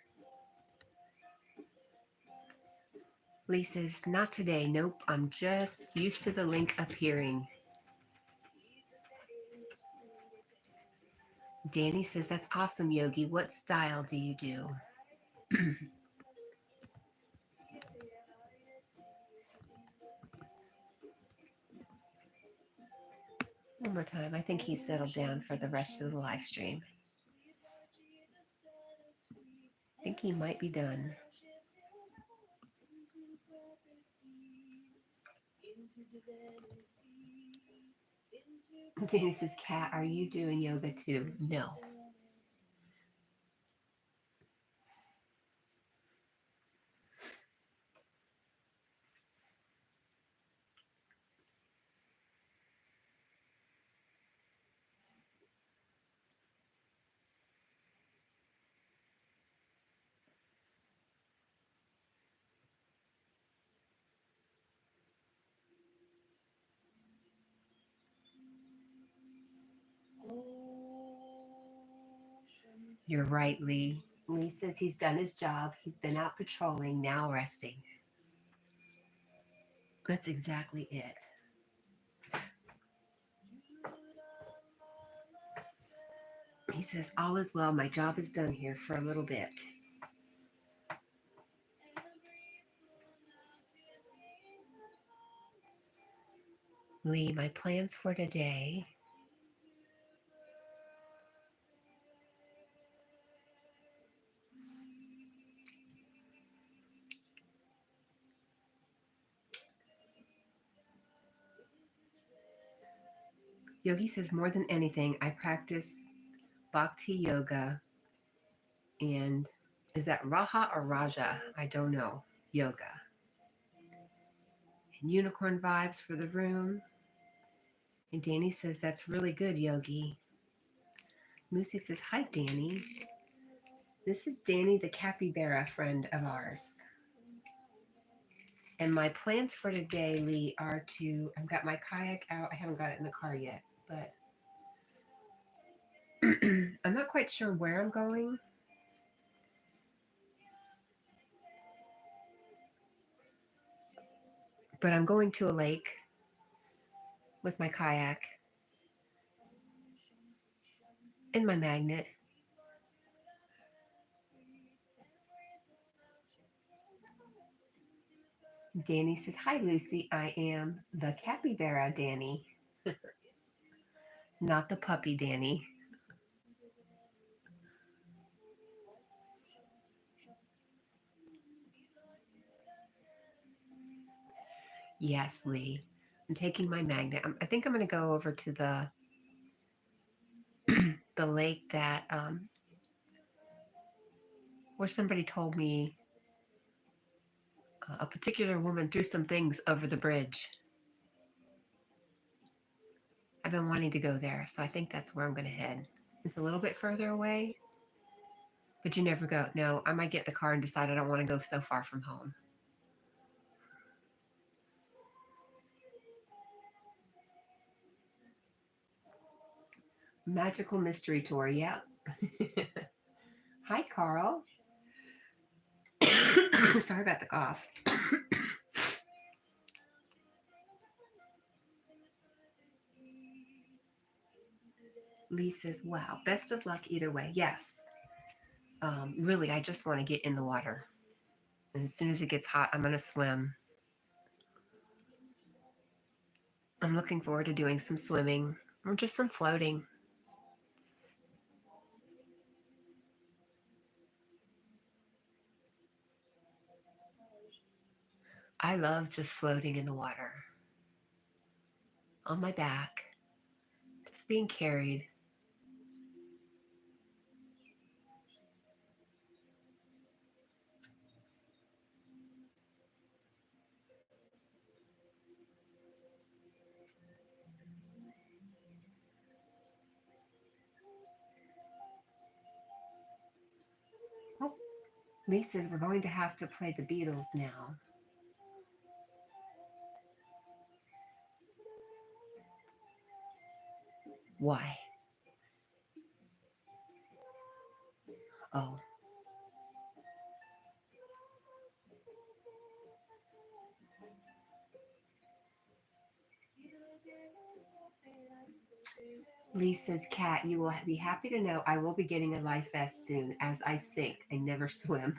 Lee says, not today. Nope, I'm just used to the link appearing. Danny says, that's awesome, Yogi. What style do you do? One more time. I think he's settled down for the rest of the live stream. I think he might be done. Danny says, Kat, are you doing yoga too? No. You're right, Lee. Lee says he's done his job. He's been out patrolling, now resting. That's exactly it. He says, all is well. My job is done here for a little bit. Lee, my plans for today. Yogi says, more than anything, I practice Bhakti yoga and is that Raha or Raja? I don't know. Yoga. And unicorn vibes for the room. And Danny says, that's really good, Yogi. Lucy says, hi, Danny. This is Danny, the capybara friend of ours. And my plans for today, Lee, are to, I've got my kayak out. I haven't got it in the car yet, but I'm not quite sure where I'm going. But I'm going to a lake with my kayak and my magnet. Danny says, hi, Lucy. I am the capybara, Danny. Not the puppy, Danny. Yes, Lee. I'm taking my magnet. I think I'm going to go over to the the lake that where somebody told me a particular woman threw some things over the bridge. I've been wanting to go there, so I think that's where I'm going to head. It's a little bit further away, but you never go. No, I might get in the car and decide I don't want to go so far from home. Magical mystery tour, yeah. Hi, Carl. Sorry about the cough. Lee says, wow, best of luck either way. Yes. Really, I just want to get in the water. And as soon as it gets hot, I'm going to swim. I'm looking forward to doing some swimming or just some floating. I love just floating in the water. On my back, just being carried. Lee says we're going to have to play the Beatles now. Why? Oh. Lee says, Cat, you will be happy to know I will be getting a life vest soon as I sink. I never swim.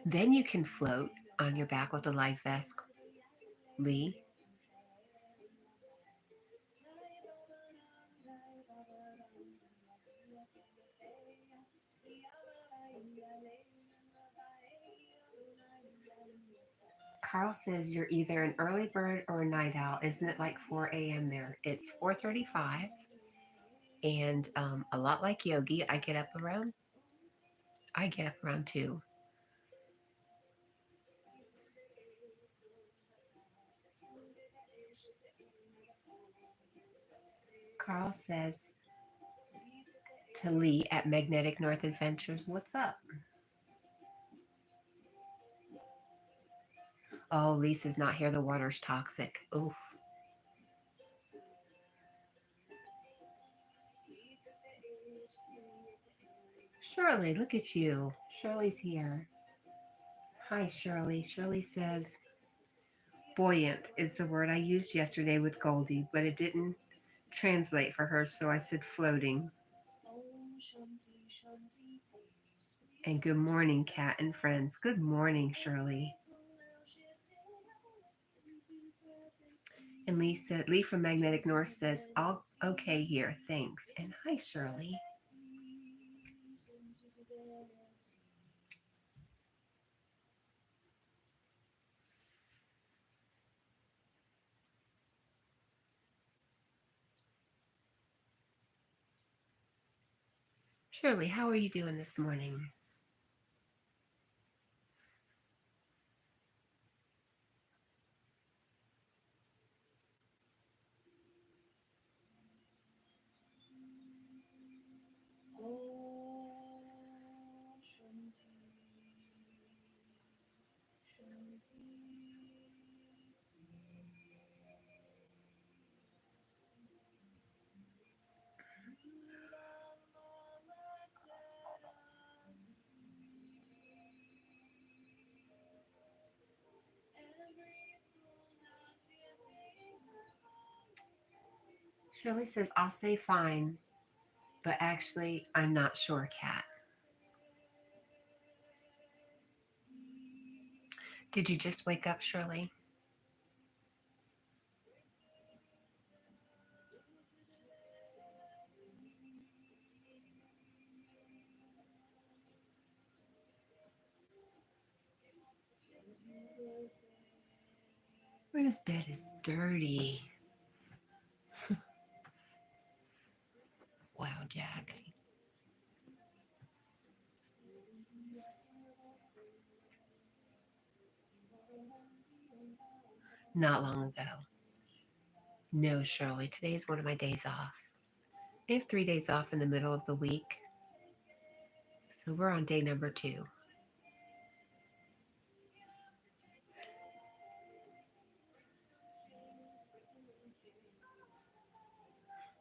Then you can float on your back with a life vest, Lee. Carl says you're either an early bird or a night owl. Isn't it like 4 a.m. there? It's 4:35, and a lot like Yogi, I get up around 2. Carl says to Lee at Magnetic North Adventures, what's up? Oh, Lisa's not here. The water's toxic. Oof. Shirley, look at you. Shirley's here. Hi, Shirley. Shirley says, buoyant is the word I used yesterday with Goldie, but it didn't translate for her, so I said floating. And good morning, Cat and friends. Good morning, Shirley. And Lee from Magnetic North says, all okay here, thanks. And hi, Shirley. Shirley, how are you doing this morning? Shirley says, I'll say fine, but actually, I'm not sure, Cat. Did you just wake up, Shirley? This bed is dirty. Wow, Jack. Not long ago. No, Shirley, today is one of my days off. I have 3 days off in the middle of the week, so we're on day number 2.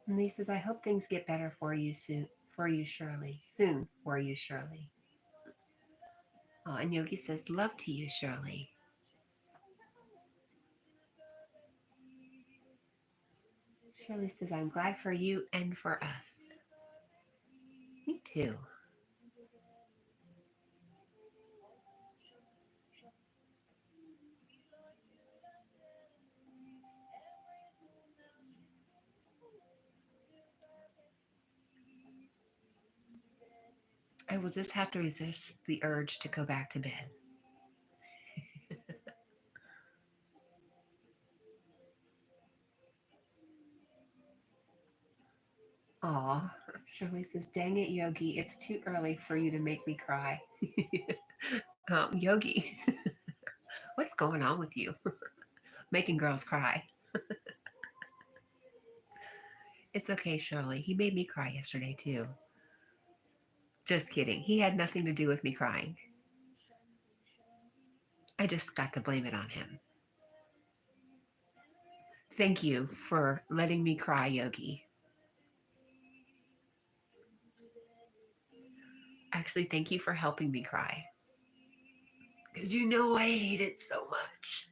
And Lee says, I hope things get better for you soon, Shirley. Soon for you, Shirley. Oh, and Yogi says, love to you, Shirley. Shirley says, I'm glad for you and for us. Me too. I will just have to resist the urge to go back to bed. Aw, Shirley says, dang it, Yogi, it's too early for you to make me cry. Yogi, what's going on with you? Making girls cry. It's okay, Shirley. He made me cry yesterday, too. Just kidding. He had nothing to do with me crying. I just got to blame it on him. Thank you for letting me cry, Yogi. Actually, thank you for helping me cry. Because you know I hate it so much.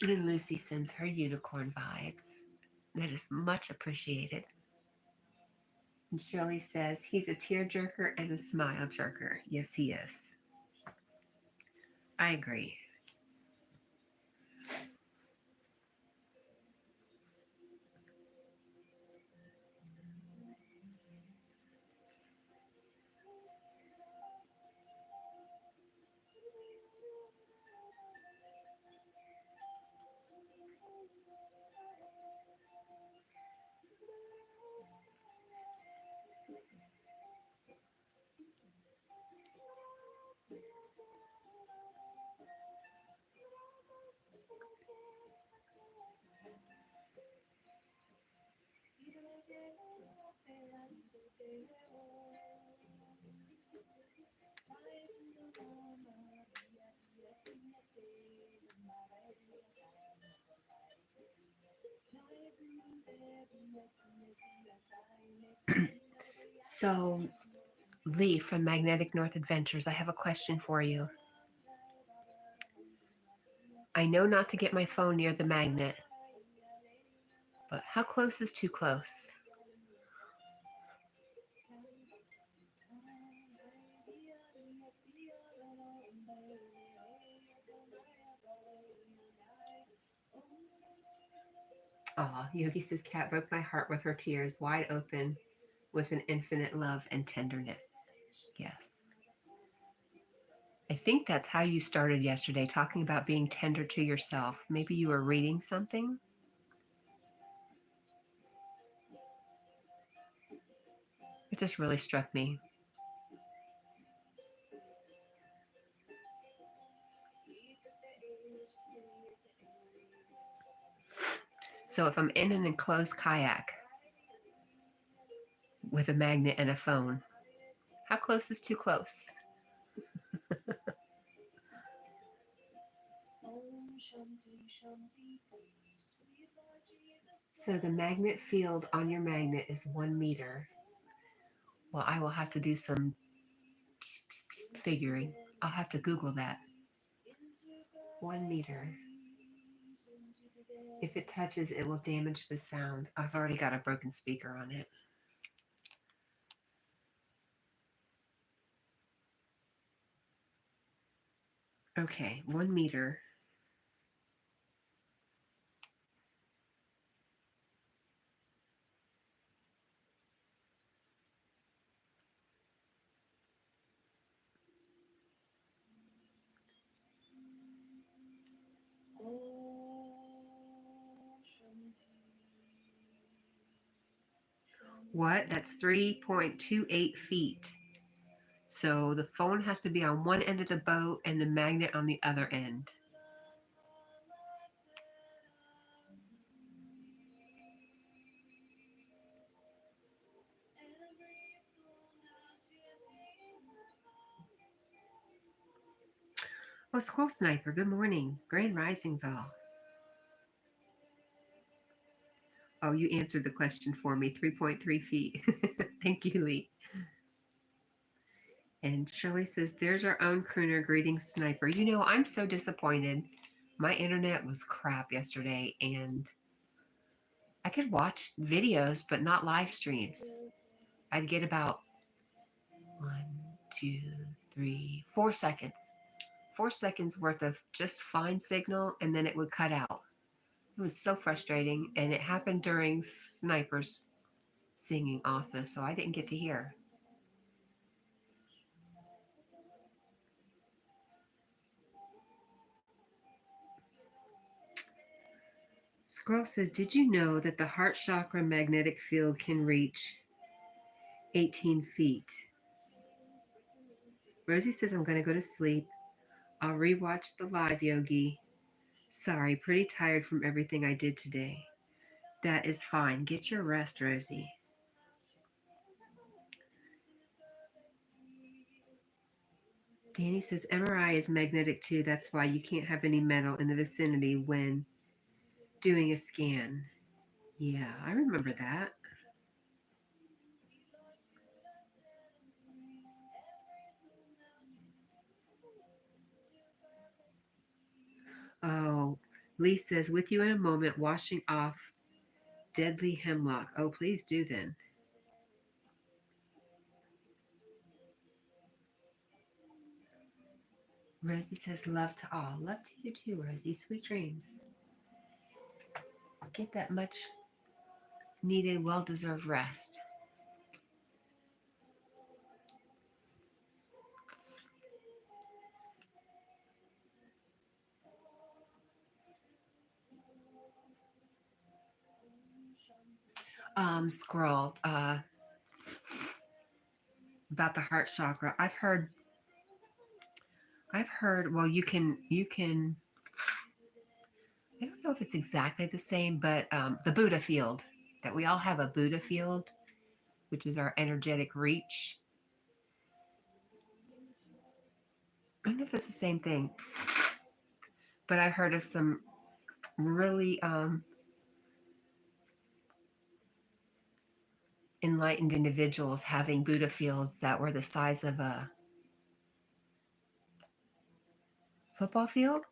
And Lucy sends her unicorn vibes. That is much appreciated. And Shirley says he's a tear jerker and a smile jerker. Yes, he is. I agree. So, Lee from Magnetic North Adventures, I have a question for you. I know not to get my phone near the magnet, but how close is too close? Aw, Yogi says Cat broke my heart with her tears wide open with an infinite love and tenderness. Yes. I think that's how you started yesterday, talking about being tender to yourself. Maybe you were reading something? It just really struck me. So if I'm in an enclosed kayak with a magnet and a phone, how close is too close? So the magnet field on your magnet is 1 meter. Well, I will have to do some figuring. I'll have to Google that. 1 meter. If it touches, it will damage the sound. I've already got a broken speaker on it. Okay, 1 meter. What? That's 3.28 feet. So the phone has to be on one end of the boat and the magnet on the other end. Oh, Squirrel Sniper, good morning. Grand Risings all. Oh, you answered the question for me, 3.3 feet. Thank you, Lee. And Shirley says, there's our own crooner. Greetings, Sniper. You know, I'm so disappointed. My internet was crap yesterday, and I could watch videos, but not live streams. I'd get about 1, 2, 3, 4 seconds. 4 seconds worth of just fine signal, and then it would cut out. It was so frustrating, and it happened during Sniper's singing also, so I didn't get to hear. Scroll says, did you know that the heart chakra magnetic field can reach 18 feet? Rosie says, I'm going to go to sleep. I'll rewatch the live, Yogi. Sorry, pretty tired from everything I did today. That is fine. Get your rest, Rosie. Danny says, MRI is magnetic too. That's why you can't have any metal in the vicinity when doing a scan. Yeah, I remember that. Oh, Lee says, with you in a moment, washing off deadly hemlock. Oh, please do then. Rosie says, love to all. Love to you too, Rosie. Sweet dreams. Get that much needed, well-deserved rest. Scroll, about the heart chakra. I've heard, well, you can, I don't know if it's exactly the same, but the Buddha field, that we all have a Buddha field, which is our energetic reach. I don't know if it's the same thing, but I've heard of some really enlightened individuals having Buddha fields that were the size of a football field.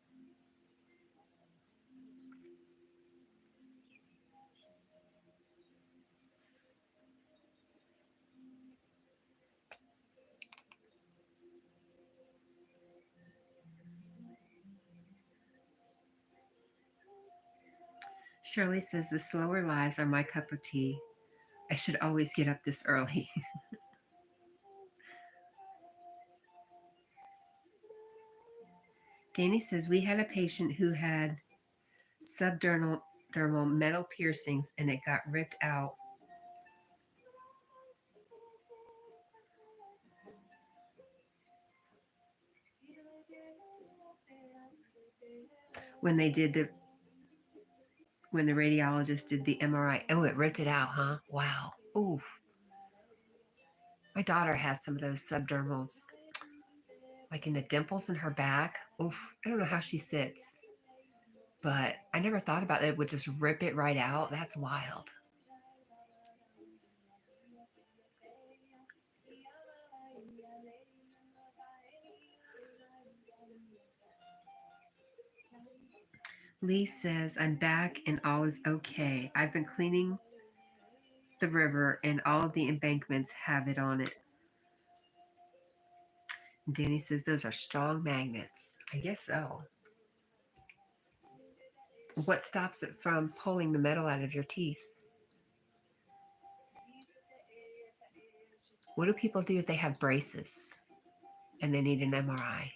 Shirley says, the slower lives are my cup of tea. I should always get up this early. Danny says, we had a patient who had subdermal metal piercings and it got ripped out when they did the when the radiologist did the MRI. Oh, it ripped it out, huh? Wow. Ooh. My daughter has some of those subdermals, like in the dimples in her back. Oof. I don't know how she sits, but I never thought about it. It would just rip it right out. That's wild. Lee says, I'm back and all is okay. I've been cleaning the river and all of the embankments have it on it. And Danny says, those are strong magnets. I guess so. What stops it from pulling the metal out of your teeth? What do people do if they have braces and they need an MRI?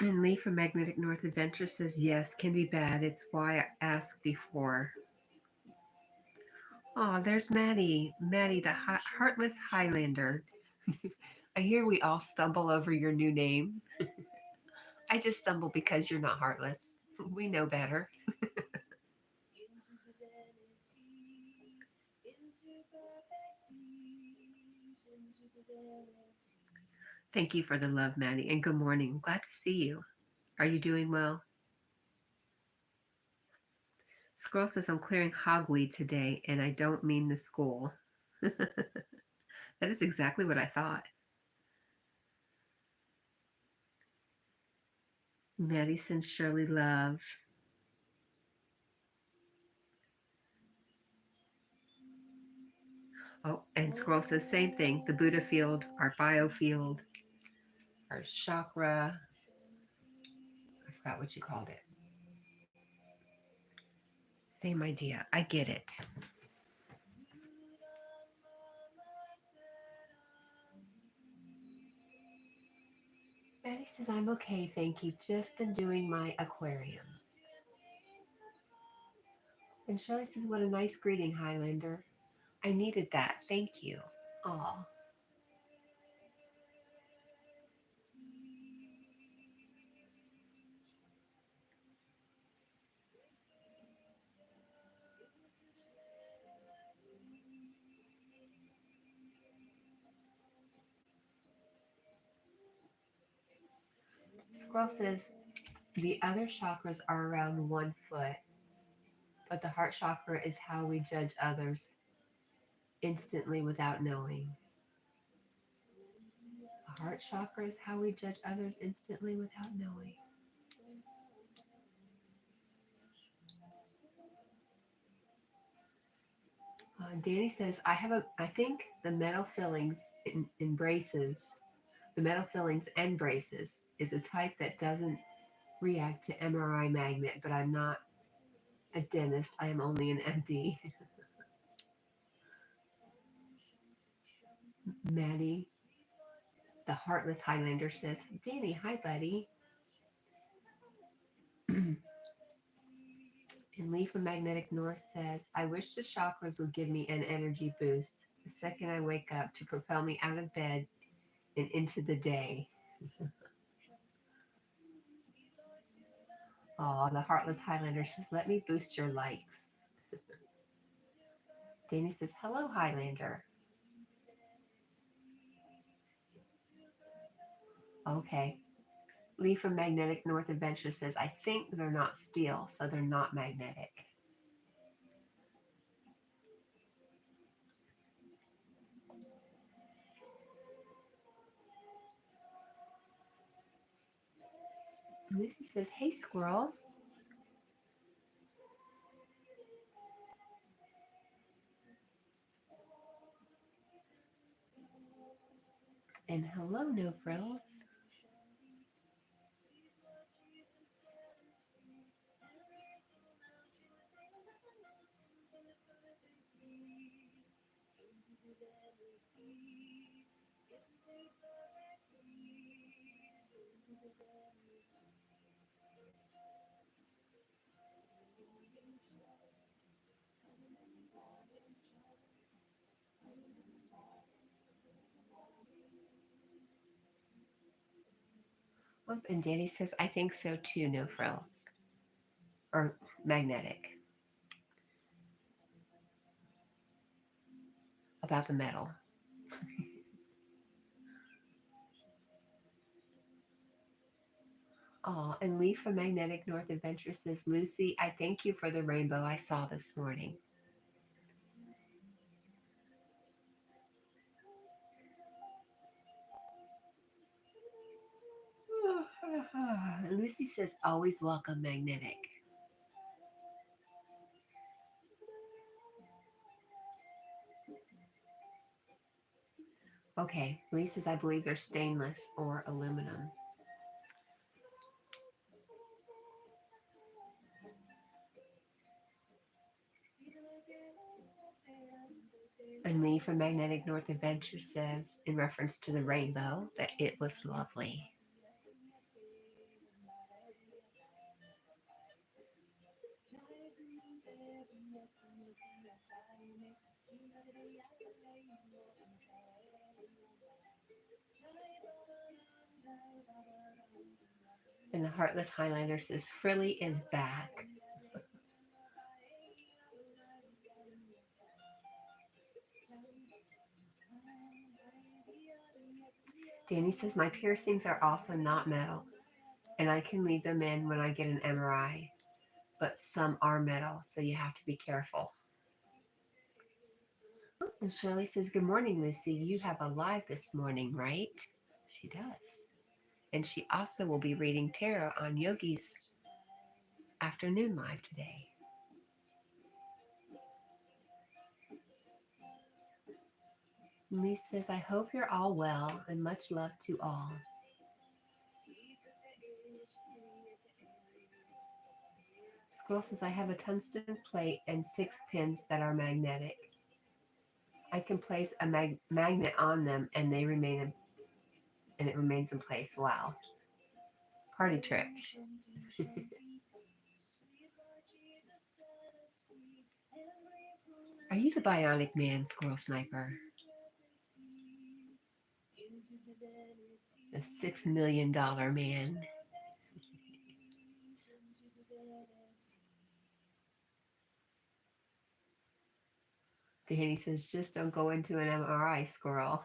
And Lee from Magnetic North Adventure says, yes, can be bad. It's why I asked before. Oh, there's Maddie. Maddie, the heartless Highlander. I hear we all stumble over your new name. I just stumble because you're not heartless. We know better. Thank you for the love, Maddie, and good morning. Glad to see you. Are you doing well? Squirrel says, I'm clearing hogweed today, and I don't mean the school. That is exactly what I thought. Maddie sends Shirley love. Oh, and Squirrel says, same thing. The Buddha field, our biofield, our chakra. I forgot what you called it. Same idea. I get it. Betty says, I'm okay, thank you. Just been doing my aquariums. And Shirley says, what a nice greeting, Highlander. I needed that. Thank you. Aw. Squirrel says, the other chakras are around 1 foot, but the heart chakra is how we judge others instantly without knowing. The heart chakra is how we judge others instantly without knowing. Danny says, I think the metal fillings in braces, the metal fillings and braces is a type that doesn't react to MRI magnet, but I'm not a dentist. I am only an MD. Maddie, the heartless Highlander, says, Danny, hi, buddy. And Lee from Magnetic North says, I wish the chakras would give me an energy boost the second I wake up to propel me out of bed and into the day. Oh, the heartless Highlander says, let me boost your likes. Danny says, hello, Highlander. Okay. Lee from Magnetic North Adventure says, I think they're not steel, so they're not magnetic. Lucy says, hey, squirrel. And hello, No Frills. Oh, and Danny says, I think so too, No Frills. Or magnetic. About the metal. Oh, and Lee from Magnetic North Adventure says, Lucy, I thank you for the rainbow I saw this morning. Lucy says, always welcome, Magnetic. Okay, Lee says, I believe they're stainless or aluminum. And Lee from Magnetic North Adventure says, in reference to the rainbow, that it was lovely. And the Heartless Highlander says, Frilly is back. Danny says, my piercings are also not metal, and I can leave them in when I get an MRI, but some are metal, so you have to be careful. And Shirley says, good morning, Lucy. You have a live this morning, right? She does. And she also will be reading tarot on Yogi's afternoon live today. Lee says, I hope you're all well and much love to all. Squirrel says, I have a tungsten plate and 6 pins that are magnetic. I can place a magnet on them and they remain and it remains in place. Wow. Party trick. Are you the bionic man, Squirrel Sniper? The $6 million man. Danny says, just don't go into an MRI, Squirrel.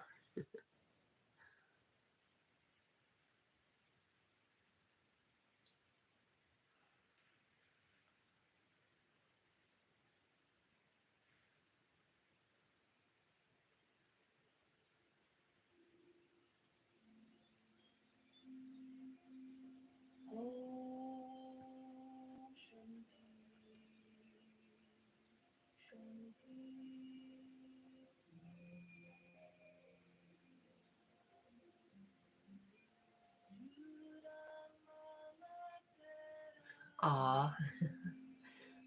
Aw.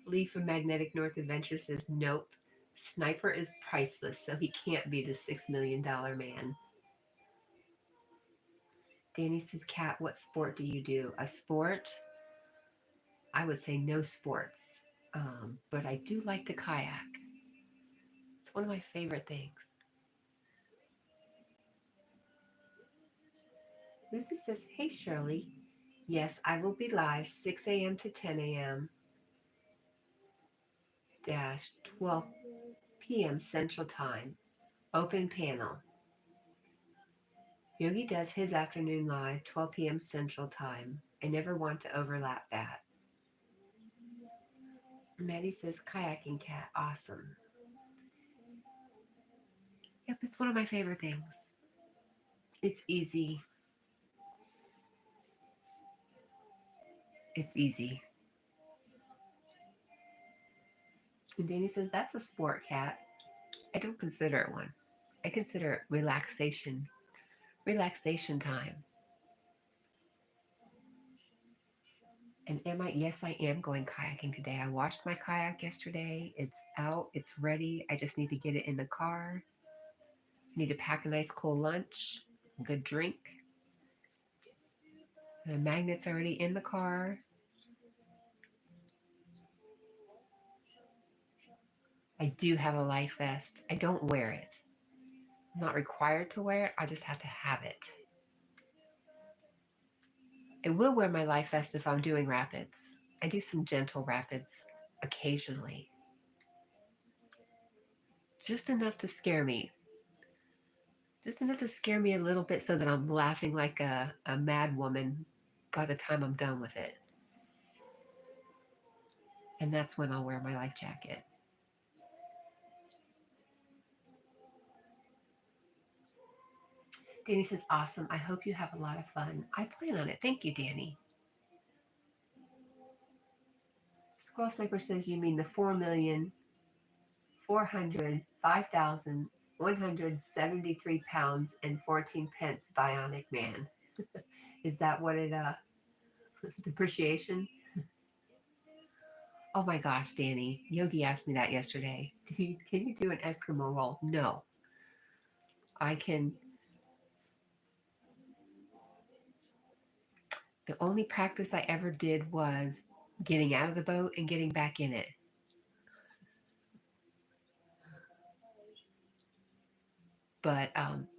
Lee from Magnetic North Adventure says, nope. Sniper is priceless, so he can't be the $6 million man. Danny says, Kat, what sport do you do? A sport? I would say no sports, but I do like to kayak. It's one of my favorite things. Lucy says, hey, Shirley. Yes, I will be live 6 a.m. to 10 a.m. dash 12 p.m. Central Time. Open panel. Yogi does his afternoon live 12 p.m. Central Time. I never want to overlap that. Maddie says, kayaking, Cat. Awesome. Yep, it's one of my favorite things. It's easy. It's easy. And Danny says, that's a sport, Cat. I don't consider it one. I consider it relaxation time. And yes, I am going kayaking today. I washed my kayak yesterday. It's out, it's ready. I just need to get it in the car. I need to pack a nice cool lunch, a good drink. The magnet's already in the car. I do have a life vest. I don't wear it. I'm not required to wear it. I just have to have it. I will wear my life vest if I'm doing rapids. I do some gentle rapids occasionally. Just enough to scare me. Just enough to scare me a little bit so that I'm laughing like a mad woman by the time I'm done with it. And that's when I'll wear my life jacket. Danny says, awesome. I hope you have a lot of fun. I plan on it. Thank you, Danny. Squirrel Sniper says, you mean the 4,405,173 pounds and 14 pence bionic man. Is that what it, depreciation? Oh my gosh, Danny. Yogi asked me that yesterday. Can you do an Eskimo roll? No. I can. The only practice I ever did was getting out of the boat and getting back in it. But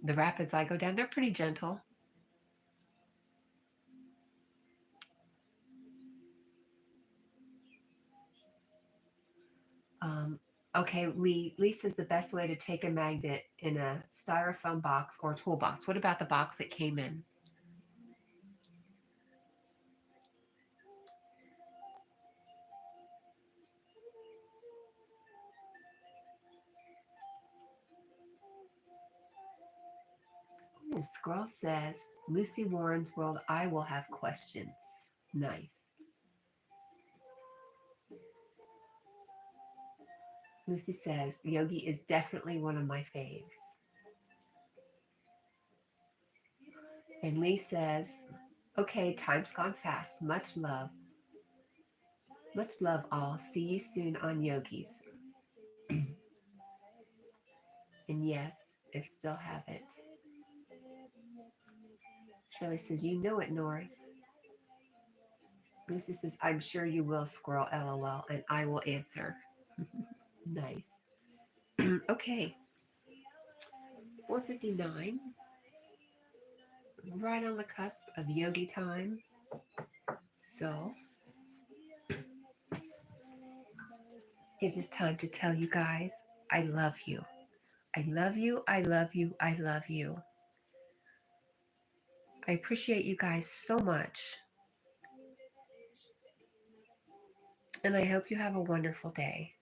the rapids I go down, they're pretty gentle. Okay, Lee says the best way to take a magnet in a styrofoam box or toolbox. What about the box it came in? Ooh, Squirrel says, Lucy Warren's World, I will have questions. Nice. Lucy says, Yogi is definitely one of my faves. And Lee says, okay, time's gone fast. Much love. Much love, all. See you soon on Yogis. And yes, if still have it. Shirley says, you know it, North. Lucy says, I'm sure you will, Squirrel, LOL, and I will answer. Nice. Okay, 4:59, right on the cusp of yogi time. So it is time to tell you guys, I love you. I love you. I love you. I love you. I appreciate you guys so much. And I hope you have a wonderful day.